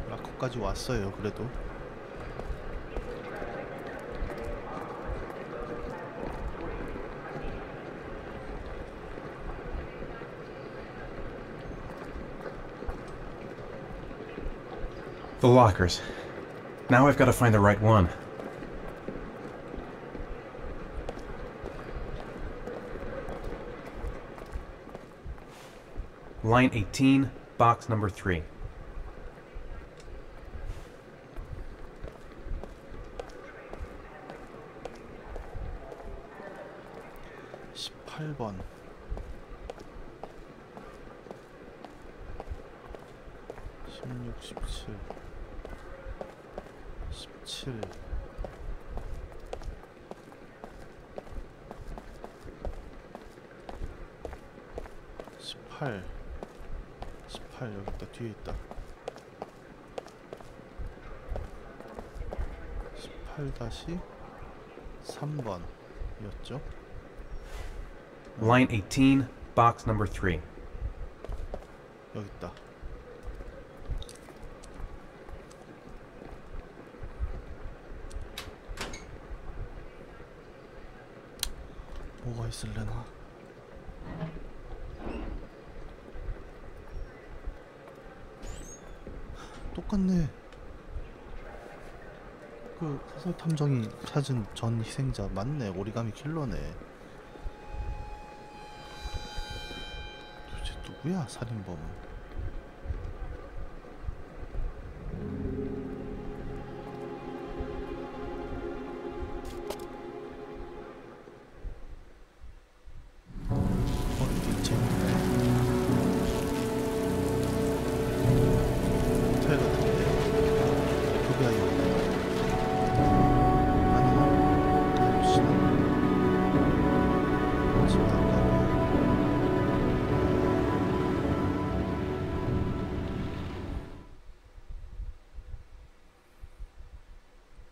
라커까지 왔어요. 그래도. The lockers. Now I've got to find the right one. Line 18, box number 3. 번 16, 17 17 18 18 여기 있다. 뒤에 있다. 18-3번이었죠? Line 18, box number 3. 여기 있다. 뭐가 있을래나? 똑같네. 그 사설 탐정이 찾은 전 희생자 맞네. 오리가미 킬러네. 도대체 누구야 살인범은?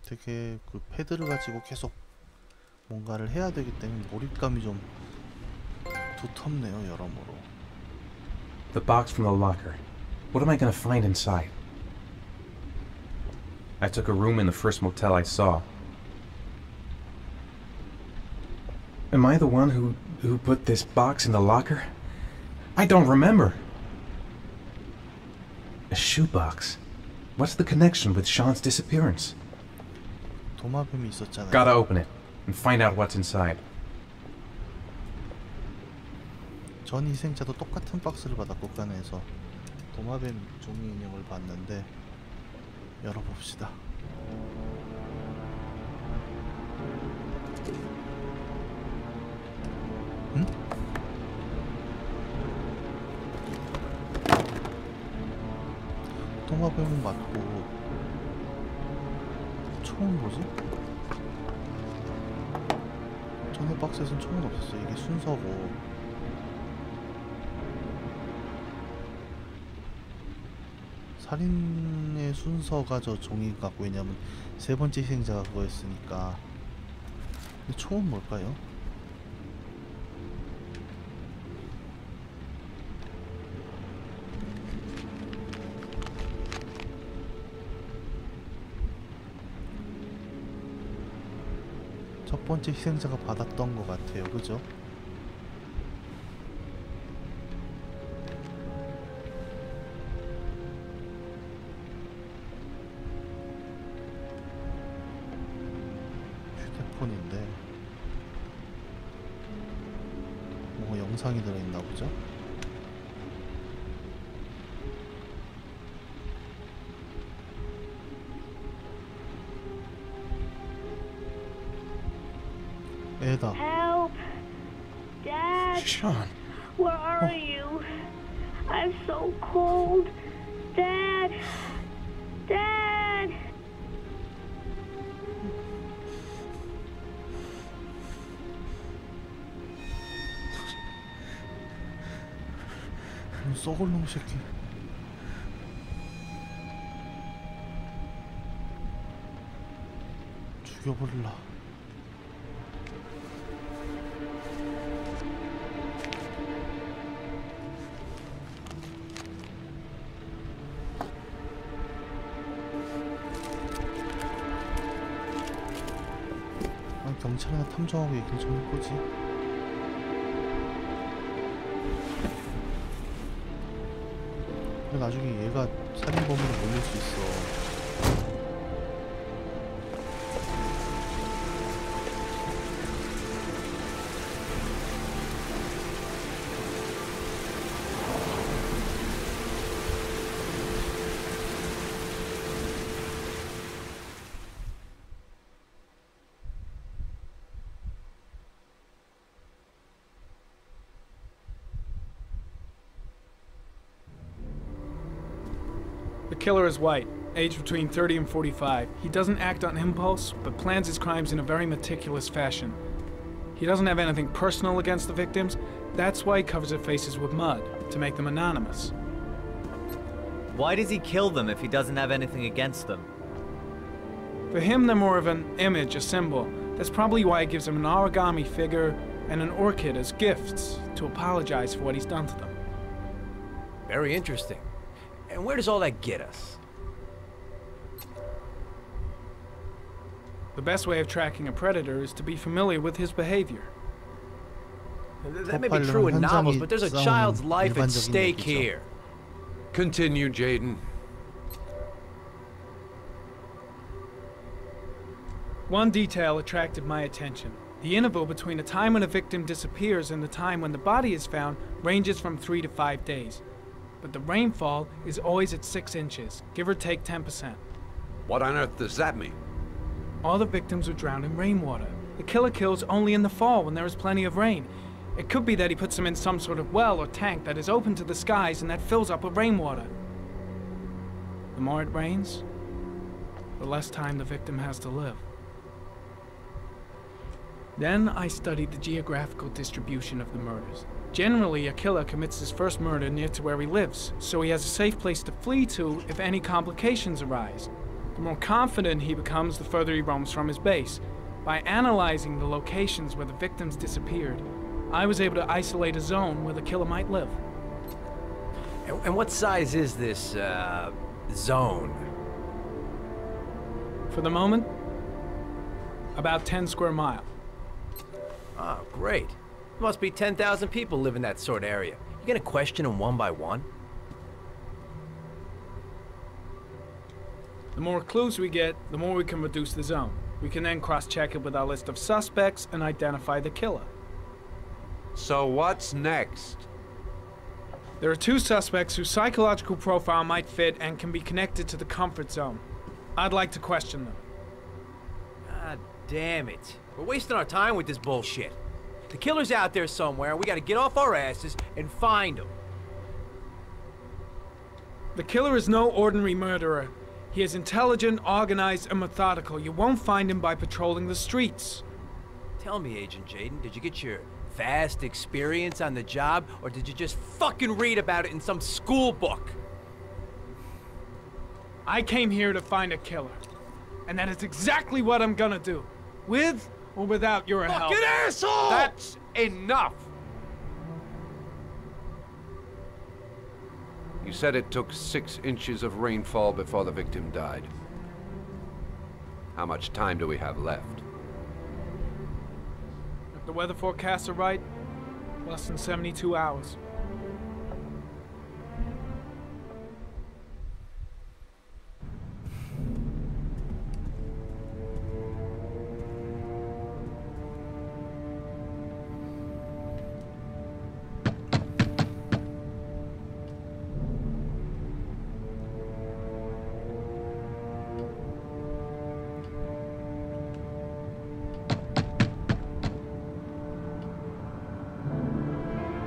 되게 그 패드를 가지고 계속 뭔가를 해야 되기 때문에 몰입감이 좀 두텁네요, 여러모로. The box from the locker. What am I gonna find inside? I took a room in the first motel I saw. Am I the one who put this box in the locker? I don't remember. A shoebox. What's the connection with Sean's disappearance? 도마뱀이 있었잖아요. Gotta open it and find out what's inside. 전 희생자도 똑같은 박스를 받았고 깐에서 도마뱀 종이 인형을 봤는데 열어봅시다. 응? 도마뱀은 맞고 총은 뭐지? 비누 박스에선 총은 없었어. 이게 순서고. 살인의 순서가 저 종이 같고, 왜냐면 세 번째 희생자가 그거였으니까. 근데 총은 뭘까요? 첫 번째 희생자가 받았던 것 같아요. 그죠? 휴대폰인데 뭔가 영상이 들어있나 보죠? 애다. Help! Dad! Sean. Where are you? I'm so cold. Dad! Dad! 썩을 놈 새끼. 죽여버릴라. 아니, 경찰이나 탐정하고 얘기를 좀 해보지. 그래, 나중에 얘가 살인범으로 몰릴 수 있어. The killer is white, aged between 30 and 45. He doesn't act on impulse, but plans his crimes in a very meticulous fashion. He doesn't have anything personal against the victims. That's why he covers their faces with mud, to make them anonymous. Why does he kill them if he doesn't have anything against them? For him, they're more of an image, a symbol. That's probably why he gives them an origami figure and an orchid as gifts to apologize for what he's done to them. Very interesting. And where does all that get us? The best way of tracking a predator is to be familiar with his behavior. That may be true in novels, but there's a child's life at stake here. Continue, Jaden. One detail attracted my attention. The interval between the time when a victim disappears and the time when the body is found ranges from 3 to 5 days. But the rainfall is always at 6 inches, give or take 10%. What on earth does that mean? All the victims were drowned in rainwater. The killer kills only in the fall when there is plenty of rain. It could be that he puts them in some sort of well or tank that is open to the skies and that fills up with rainwater. The more it rains, the less time the victim has to live. Then I studied the geographical distribution of the murders. Generally, a killer commits his first murder near to where he lives, so he has a safe place to flee to if any complications arise. The more confident he becomes, the further he roams from his base. By analyzing the locations where the victims disappeared, I was able to isolate a zone where the killer might live. And what size is this, zone? For the moment, about 10 square miles. Oh, great. There must be 10,000 people live in that sort of area. You gonna question them one by one? The more clues we get, the more we can reduce the zone. We can then cross-check it with our list of suspects and identify the killer. So what's next? There are 2 suspects whose psychological profile might fit and can be connected to the comfort zone. I'd like to question them. God damn it. We're wasting our time with this bullshit. The killer's out there somewhere, and we gotta get off our asses and find him. The killer is no ordinary murderer. He is intelligent, organized, and methodical. You won't find him by patrolling the streets. Tell me, Agent Jaden, did you get your vast experience on the job, or did you just fucking read about it in some school book? I came here to find a killer. And that is exactly what I'm gonna do. With or without your help. Fucking asshole! That's enough! You said it took 6 inches of rainfall before the victim died. How much time do we have left? If the weather forecasts are right, less than 72 hours.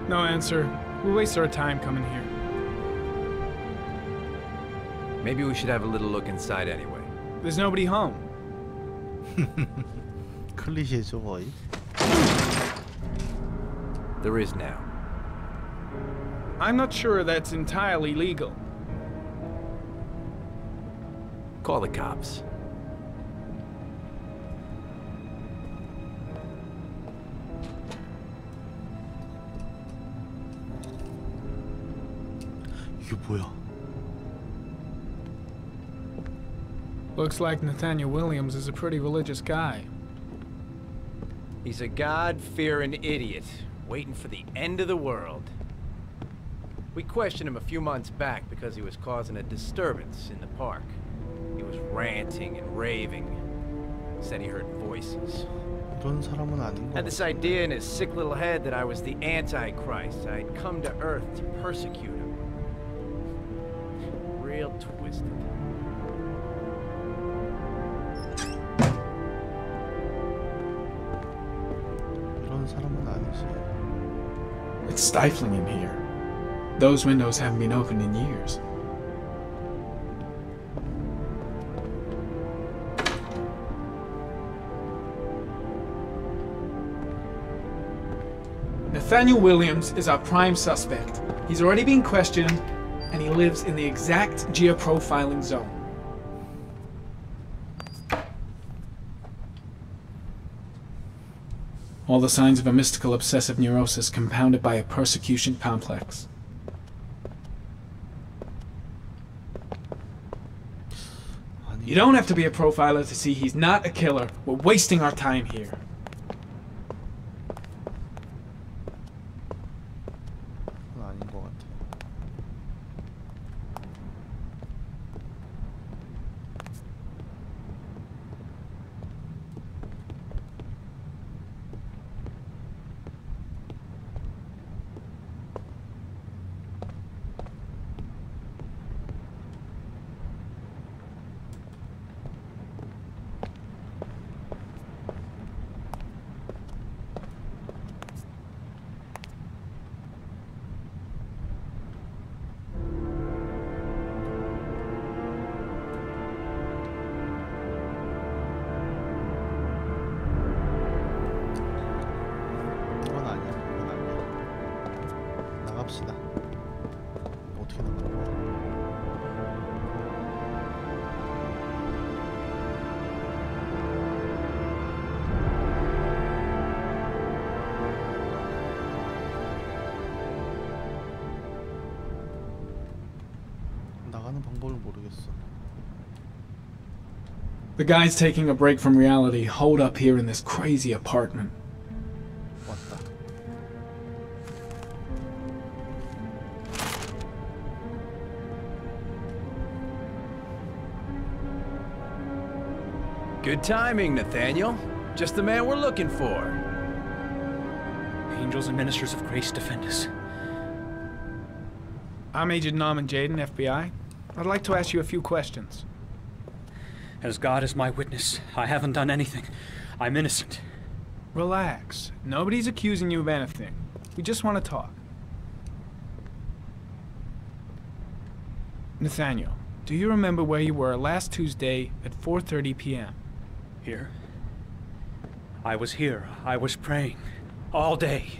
No answer. We waste our time coming here. Maybe we should have a little look inside anyway. There's nobody home. 클리셰죠 거의. There is now. I'm not sure that's entirely legal. Call the cops. 이게 뭐야? Looks like Nathaniel Williams is a pretty religious guy. He's a God-fearing idiot, waiting for the end of the world. We questioned him a few months back because he was causing a disturbance in the park. He was ranting and raving. Said he heard voices. 이런 사람은 아닌 거. Had this idea in his sick little head that I was the Antichrist. I'd come to Earth to persecute him. Real twisted. 이런 사람은 아니지. It's stifling in here. Those windows haven't been opened in years. Nathaniel Williams is our prime suspect. He's already been questioned, and he lives in the exact geoprofiling zone. All the signs of a mystical obsessive neurosis compounded by a persecution complex. You don't have to be a profiler to see he's not a killer. We're wasting our time here. 그건 아닌 것 같아. 나갑시다. 어떻게 나가는 거야? 나가는 방법을 모르겠어. The guy's taking a break from reality, holed up here in this crazy apartment. 왔다. Good timing, Nathaniel. Just the man we're looking for. Angels and ministers of grace defend us. I'm Agent Norman Jaden, FBI. I'd like to ask you a few questions. As God is my witness, I haven't done anything. I'm innocent. Relax. Nobody's accusing you of anything. We just want to talk. Nathaniel, do you remember where you were last Tuesday at 4:30 p.m.? Here? I was here. I was praying. All day.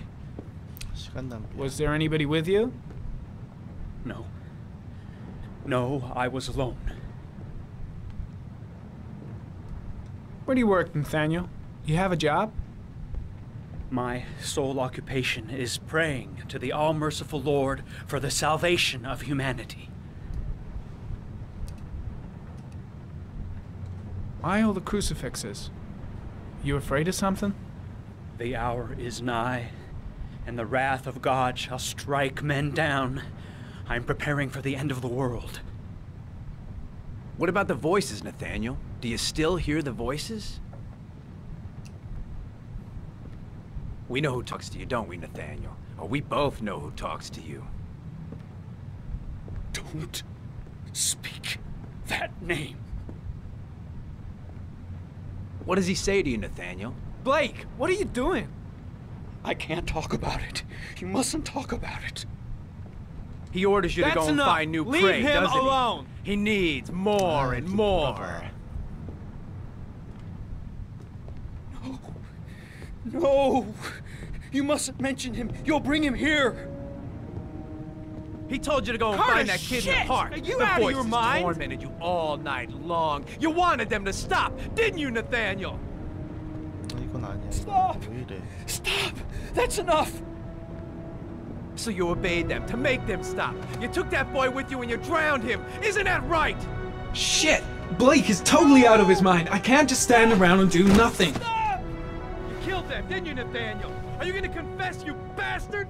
시간 낭비. Was there anybody with you? No. No, I was alone. Where do you work, Nathaniel? You have a job? My sole occupation is praying to the all-merciful Lord for the salvation of humanity. Why all the crucifixes? You afraid of something? The hour is nigh, and the wrath of God shall strike men down. I'm preparing for the end of the world. What about the voices, Nathaniel? Do you still hear the voices? We know who talks to you, don't we, Nathaniel? Or we both know who talks to you. Don't speak that name. What does he say to you, Nathaniel? Blake, what are you doing? I can't talk about it. You mustn't talk about it. He orders you to go and find new prey, Leave him doesn't alone. He needs more and more. No! You mustn't mention him. You'll bring him here. He told you to go and Carter, find that kid in the shit! park. Are you the out of your voices mind? tormented you all night long. You wanted them to stop, didn't you, Nathaniel? 이건 아니야. Stop! 왜 이래? Stop! That's enough! So you obeyed them to make them stop. You took that boy with you and you drowned him. Isn't that right? Shit! Blake is totally out of his mind. I can't just stand around and do nothing. Stop! You killed them, didn't you, Nathaniel? Are you gonna confess, you bastard?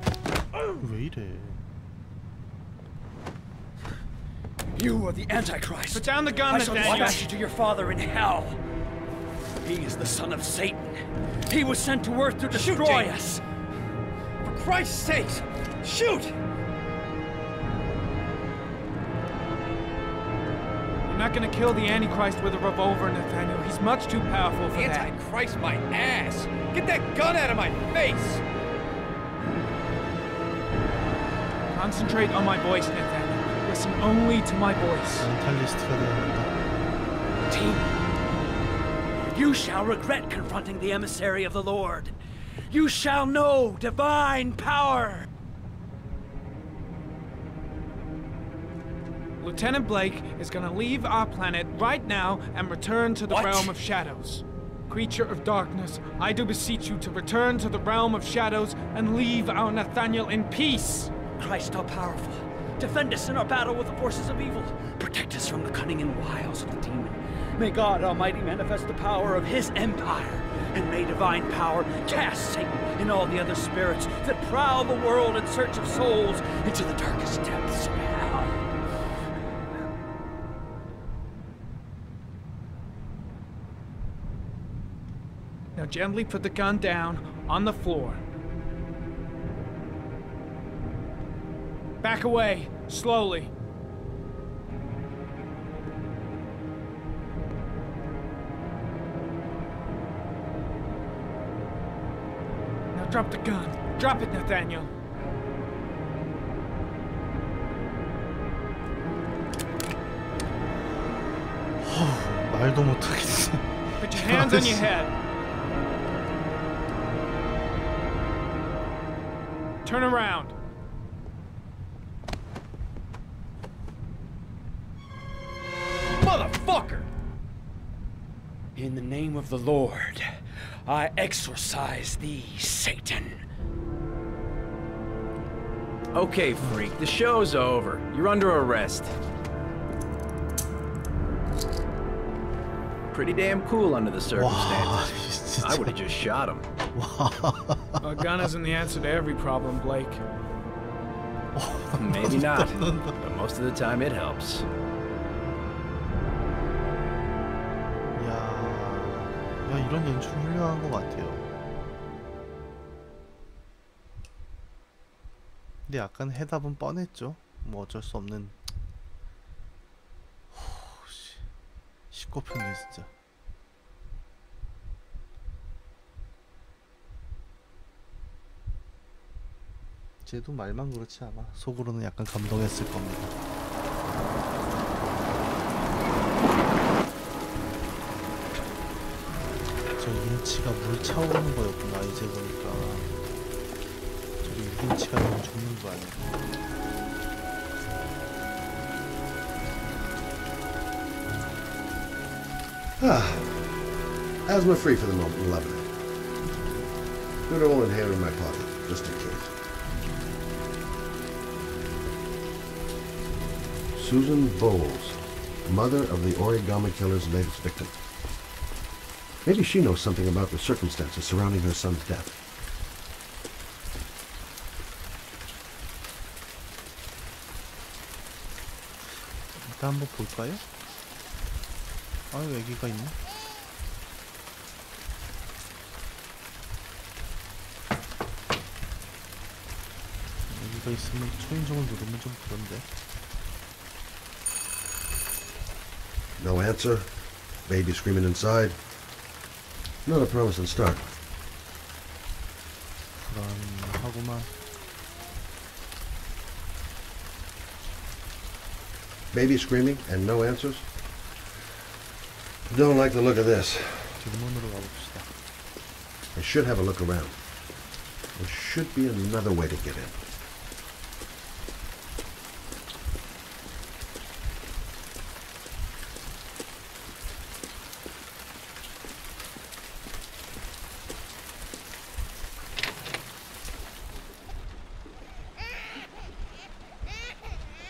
왜 이래? You are the Antichrist. Put down the gun, I shall Nathaniel. dispatch you to your father in hell. He is the son of Satan. He was sent to earth to destroy us. For Christ's sake, shoot! You're not gonna kill the Antichrist with a revolver, Nathaniel. He's much too powerful for that. Antichrist, my ass! Get that gun out of my face! Concentrate on my voice, Nathaniel. Listen only to my voice. 멘탈리스트가 돼야 한다. Team, you shall regret confronting the emissary of the Lord. You shall know divine power. Lieutenant Blake is gonna leave our planet right now and return to the realm of shadows. Creature of darkness, I do beseech you to return to the realm of shadows and leave our Nathaniel in peace. Christ all-powerful, defend us in our battle with the forces of evil. Protect us from the cunning and wiles of the demon. May God Almighty manifest the power of His empire, and may divine power cast Satan and all the other spirits that prowl the world in search of souls into the darkest depths of hell. Now gently put the gun down on the floor. Back away, slowly. Now drop the gun. Drop it, Nathaniel. 말도 못하겠어. Put your hands on your head. Turn around. Motherfucker! In the name of the Lord, I exorcise thee, Satan. Okay, freak, the show's over. You're under arrest. Pretty damn cool under the circumstances. I would have just shot him. A gun isn't the answer to every problem, Blake. Maybe not, but most of the time it helps. 야, 이런 연출 훌륭한 것 같아요. 근데 약간 해답은 뻔했죠. 뭐 어쩔 수 없는. 시코편네 진짜. 쟤도 말만 그렇지 아마 속으로는 약간 감동했을 겁니다. 저 인치가 여기가 물 차오르는 거였구나. 이제 보니까 저기 유경치가 너무 죽는 거 아니야. Asthma free for the moment, and loving it. Good old inhaler in my pocket, just in case. Susan Bowles, mother of the origami killer's latest victim. Maybe she knows something about the circumstances surrounding her son's death. 일단 한번 볼까요? 아유, 애기가 있네. 애기가 있으면 초인종을 누르면 좀 그런데. No answer. Baby screaming inside. Not a promising start. 불안하구만. Baby screaming and no answers? Don't like the look of this. 뒷문으로 가봅시다. I should have a look around. There should be another way to get in.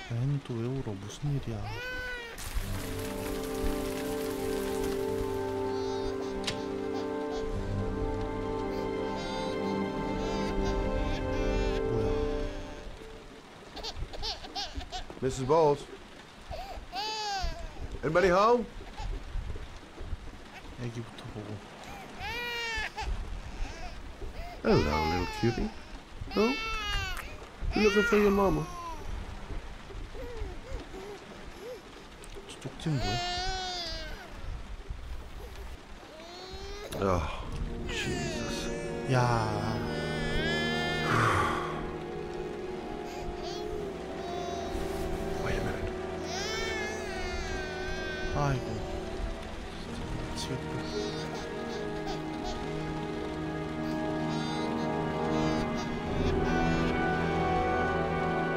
애는 또 왜 울어? 무슨 일이야? Mrs. Bowles? Anybody home? 애기부터 보고. Hello, little cutie. Oh? You looking for your mama? 쪽지는 뭐야? Oh, Jesus. 야. Wait a minute. 아이고. 미치겠다.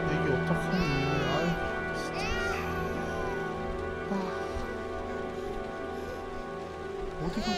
이게 어떡하니? 아이, 진짜. 어디가?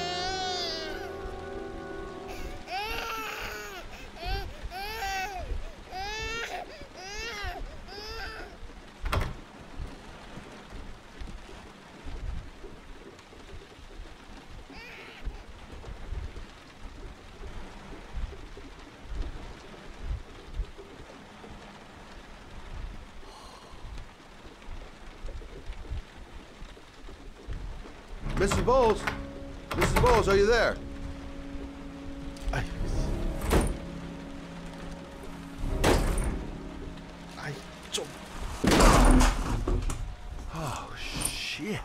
Mrs. Bowles? Mrs. Bowles, are you there? 아이. 아이, 좀. Oh, shit.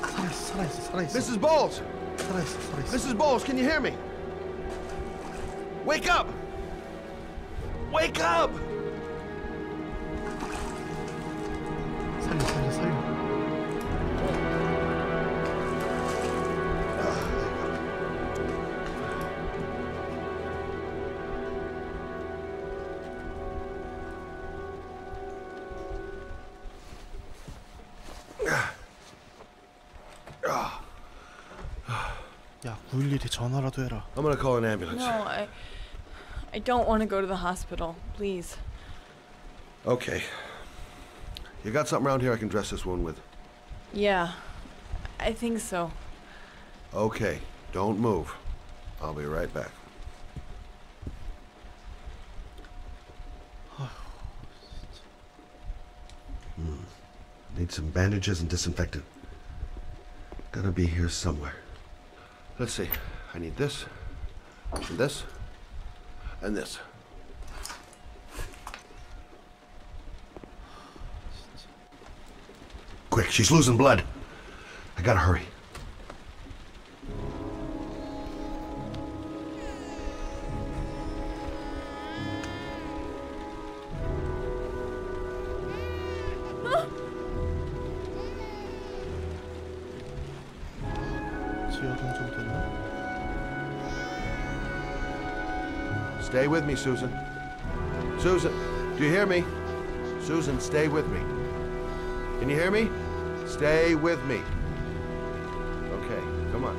살아있어. Mrs. Bowles! 살아있어. Mrs. Bowles, can you hear me? Wake up! Wake up! 살려. 야, 911에 전화라도 해라. I'm gonna call an ambulance. No, I don't want to go to the hospital. Please. Okay. You got something around here I can dress this wound with? Yeah, I think so. Okay, don't move. I'll be right back. Need some bandages and disinfectant. Gotta be here somewhere. Let's see. I need this, and this, and this. Quick, she's losing blood. I gotta hurry. 수혈은 좀 됐나? Stay with me, Susan. Susan, do you hear me? Susan, stay with me. Can you hear me? Stay with me. Okay, come on.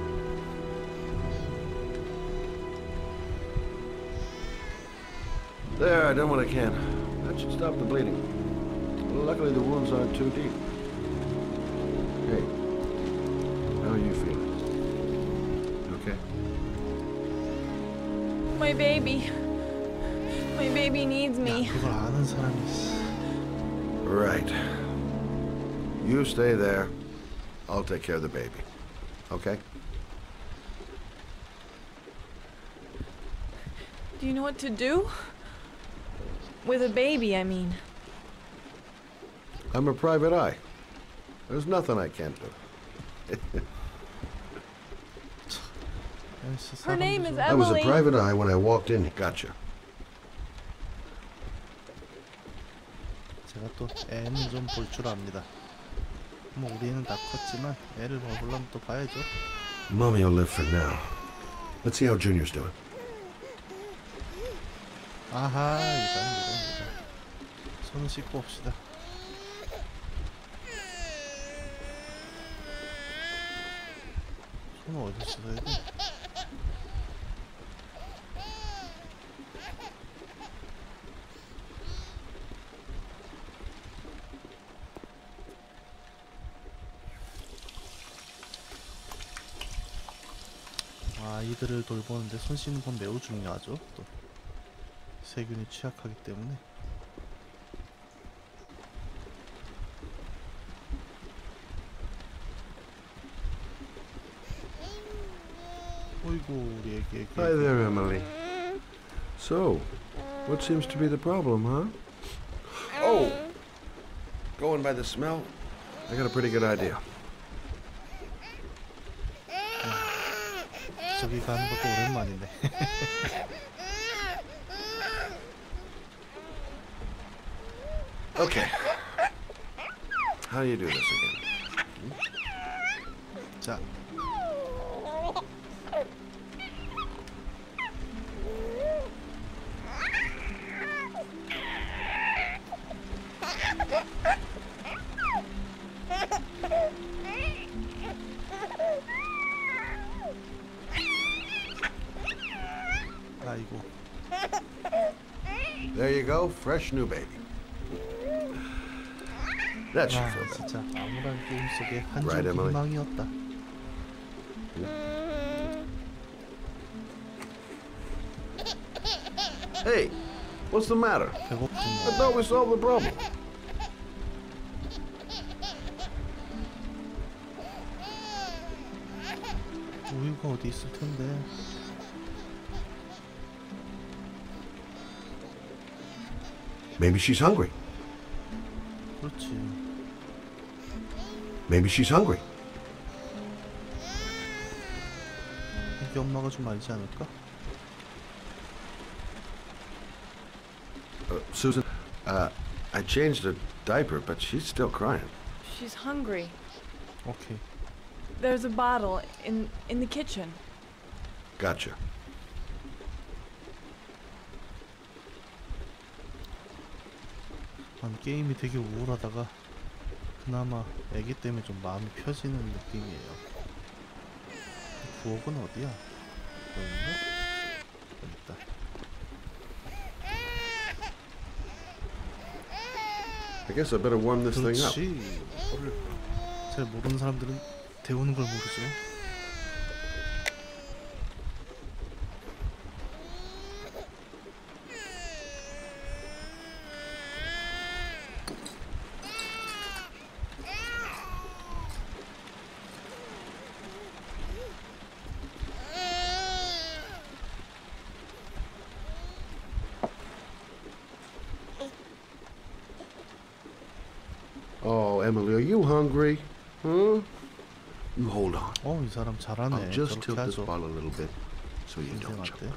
There, I done what I can. That should stop the bleeding. Luckily, the wounds aren't too deep. Hey, how are you feeling? You okay? My baby. My baby needs me. 그걸 아는 사람이. Right. You stay there. I'll take care of the baby. Okay? Do you know what to do? With a baby, I mean. I'm a private eye. There's nothing I can't do. Her name is Emily. I was a private eye when I walked in. Gotcha. 제가 또 애는 좀 볼 줄 압니다. 뭐 우리는 다 컸지만 애를 보려면 또 봐야죠. Mommy will live for now. Let's see how Junior's doing. 아하, 이런. 손 씻고 옵시다. 손은 어디서 씻어야 돼? 아이들을 돌보는데 손 씻는 건 매우 중요하죠. 또 세균이 취약하기 때문에. 어이구, 우리 애기. Hi there, Emily. So, what seems to be the problem, huh? Oh! Going by the smell, I got a pretty good idea. 저기 가는 것도 오랜만이네. Okay. How do you do this again? 자. 아이고. There you go, fresh new baby. That should feel better. 진짜 암울한 게임 속에 한 Right, 줄 Emily? 희망이었다. Hey, what's the matter? 배고픈 I thought we solved the problem. 우유가 어디 있을 텐데. Maybe she's hungry. 그렇지. Maybe she's hungry. 애기 엄마가 좀 알지 않을까? Susan, I changed her diaper, but she's still crying. She's hungry. 오케이. There's a bottle in the kitchen. Gotcha. 게임이 되게 우울하다가 그나마 애기 때문에 좀 마음이 펴지는 느낌이에요. 부엌은 어디야? 여기인가? 여기 있다. I guess I better warm this thing up. 그렇지. 이거를 잘 모르는 사람들은 데우는 걸 모르죠. Oh, Emily, are you hungry? Huh? You hold on. 이 사람 잘하네. I'll just 저렇게 tilt this 하죠. ball a little bit so you don't jump.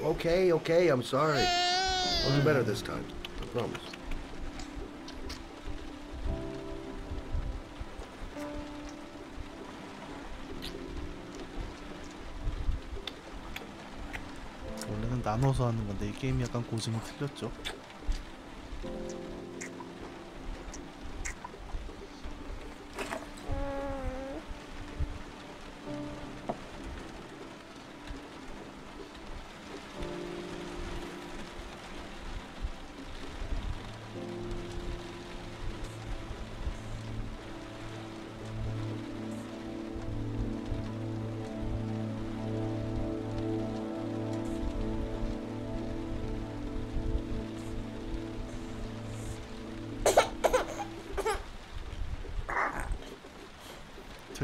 Okay, okay, I'm sorry. I'll do better this time. I promise. 나눠서 하는 건데 이 게임이 약간 고증이 틀렸죠.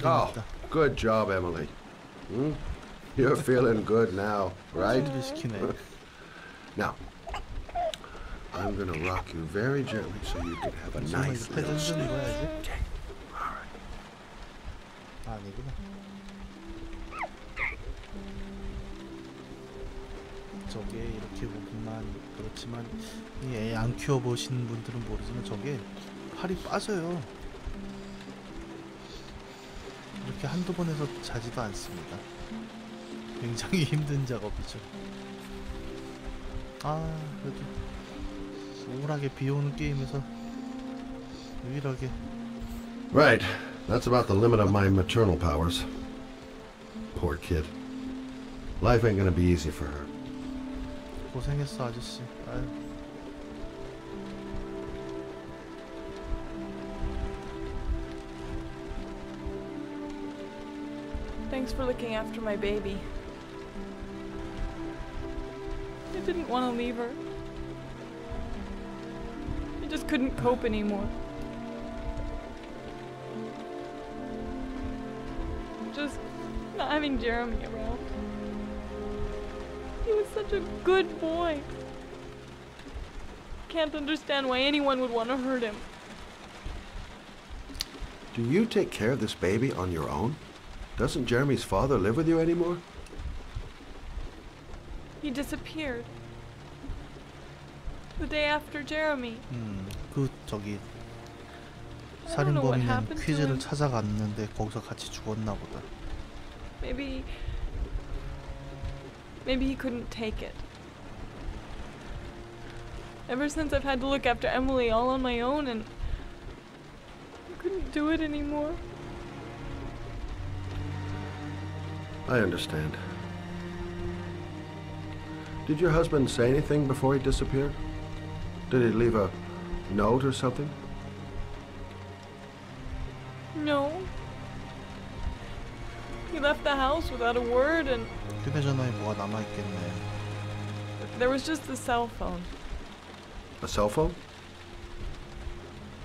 Oh, good job, Emily. You're feeling good now, right? Now, I'm gonna rock you very gently so you can have a nice little sleep. Okay. All right. 아니구나. 저게 이렇게 보기만 그렇지만 이 애 안 키워보신 분들은 모르지만 저게 팔이 빠져요. 이렇게 한두 번 해서 자지도 않습니다. 굉장히 힘든 작업이죠. 아, 그래도 우울하게 비오는 게임에서 유일하게. Right. That's about the limit of my maternal powers. Poor kid. Life ain't gonna be easy for her. 고생했어, 아저씨. 아유. Thanks for looking after my baby. I didn't want to leave her. I just couldn't cope anymore. Just not having Jeremy around. He was such a good boy. Can't understand why anyone would want to hurt him. Do you take care of this baby on your own? Doesn't Jeremy's father live with you anymore? He disappeared. The day after Jeremy. 그 저기 I don't know what 살인범인은 happened to 퀴즈를 him. 찾아갔는데 거기서 같이 죽었나 보다. Maybe he couldn't take it. Ever since I've had to look after Emily all on my own and I couldn't do it anymore. I understand. Did your husband say anything before he disappeared? Did he leave a note or something? No. He left the house without a word and 휴대전화에 뭐가 남아있겠네. there was just the cell phone. A cell phone?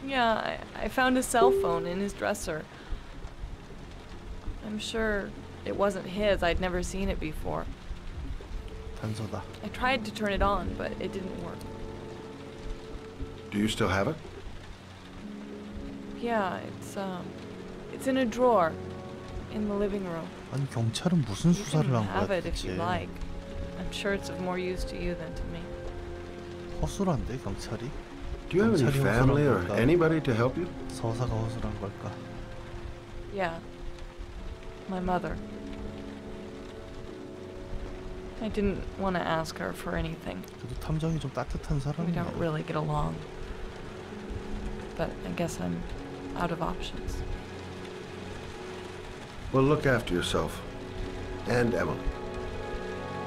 Yeah, I found a cell phone in his dresser. I'm sure it wasn't his. I'd never seen it before. 단서다. I tried to turn it on, but it didn't work. Do you still have it? Yeah, it's in a drawer in the living room. 아니 경찰은 무슨 You 수사를 can 한 거야 have it if you 대체? like. I'm sure it's of more use to you than to me. 허술한데 경찰이? Do you have any 경찰이 family or 허술한 걸까? anybody to help you? 서사가 허술한 걸까? Yeah. My mother. I didn't want to ask her for anything. 그래도 탐정이 좀 따뜻한 We 사람이네. don't really get along. But I guess I'm out of options. Well, look after yourself. And Emily.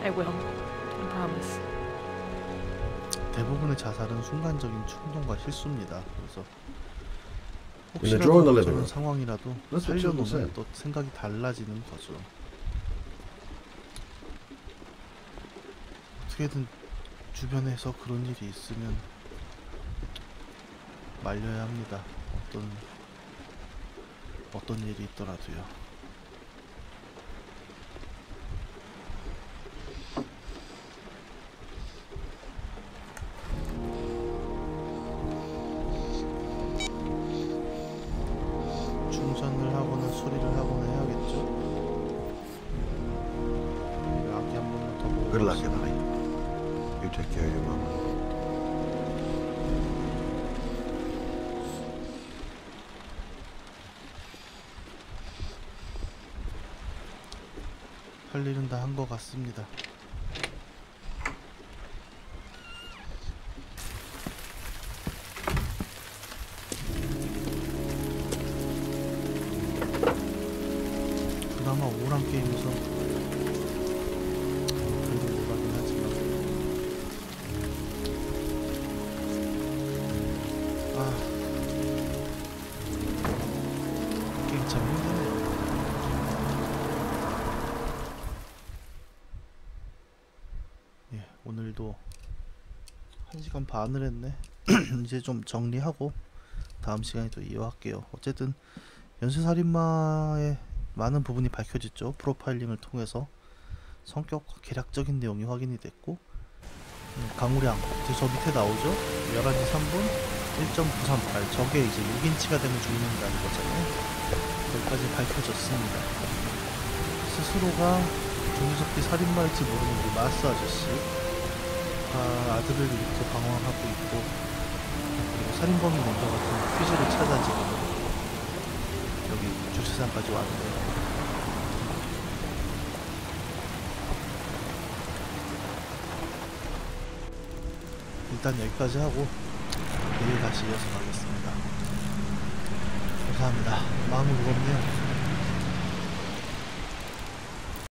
I will. I promise. 대부분의 자살은 순간적인 충동과 실수입니다. 그래서 In the drawer in the 혹시라도 living 저런 room. 상황이라도 That's what Children 살려놓으면 said. 또 생각이 달라지는 거죠. 어떻게든 주변에서 그런 일이 있으면 말려야 합니다. 어떤 일이 있더라도요. 충전을 하거나 수리를 하거나 해야겠죠. 아기 한 번만 더 보고. Good luck, Emily. You take care of your mama. 할 일은 다 한 것 같습니다. 파일도 1시간 반을 했네. 이제 좀 정리하고 다음 시간에 또 이어할게요. 어쨌든 연쇄살인마의 많은 부분이 밝혀졌죠. 프로파일링을 통해서 성격과 개략적인 내용이 확인이 됐고, 강우량 저 밑에 나오죠. 11시 3분 1.938 저게 이제 6인치가 되면 죽는다는 거잖아요. 여기까지 밝혀졌습니다. 스스로가 조무섭기 살인마일지 모르는 우리 마스 아저씨, 아들을 이렇게 방황하고 있고, 그리고 살인범이 뭔가 같은 퀴즈를 찾아 지금 여기 주차장까지 왔는데, 일단 여기까지 하고 내일 다시 이어서 가겠습니다. 감사합니다. 마음이 무겁네요.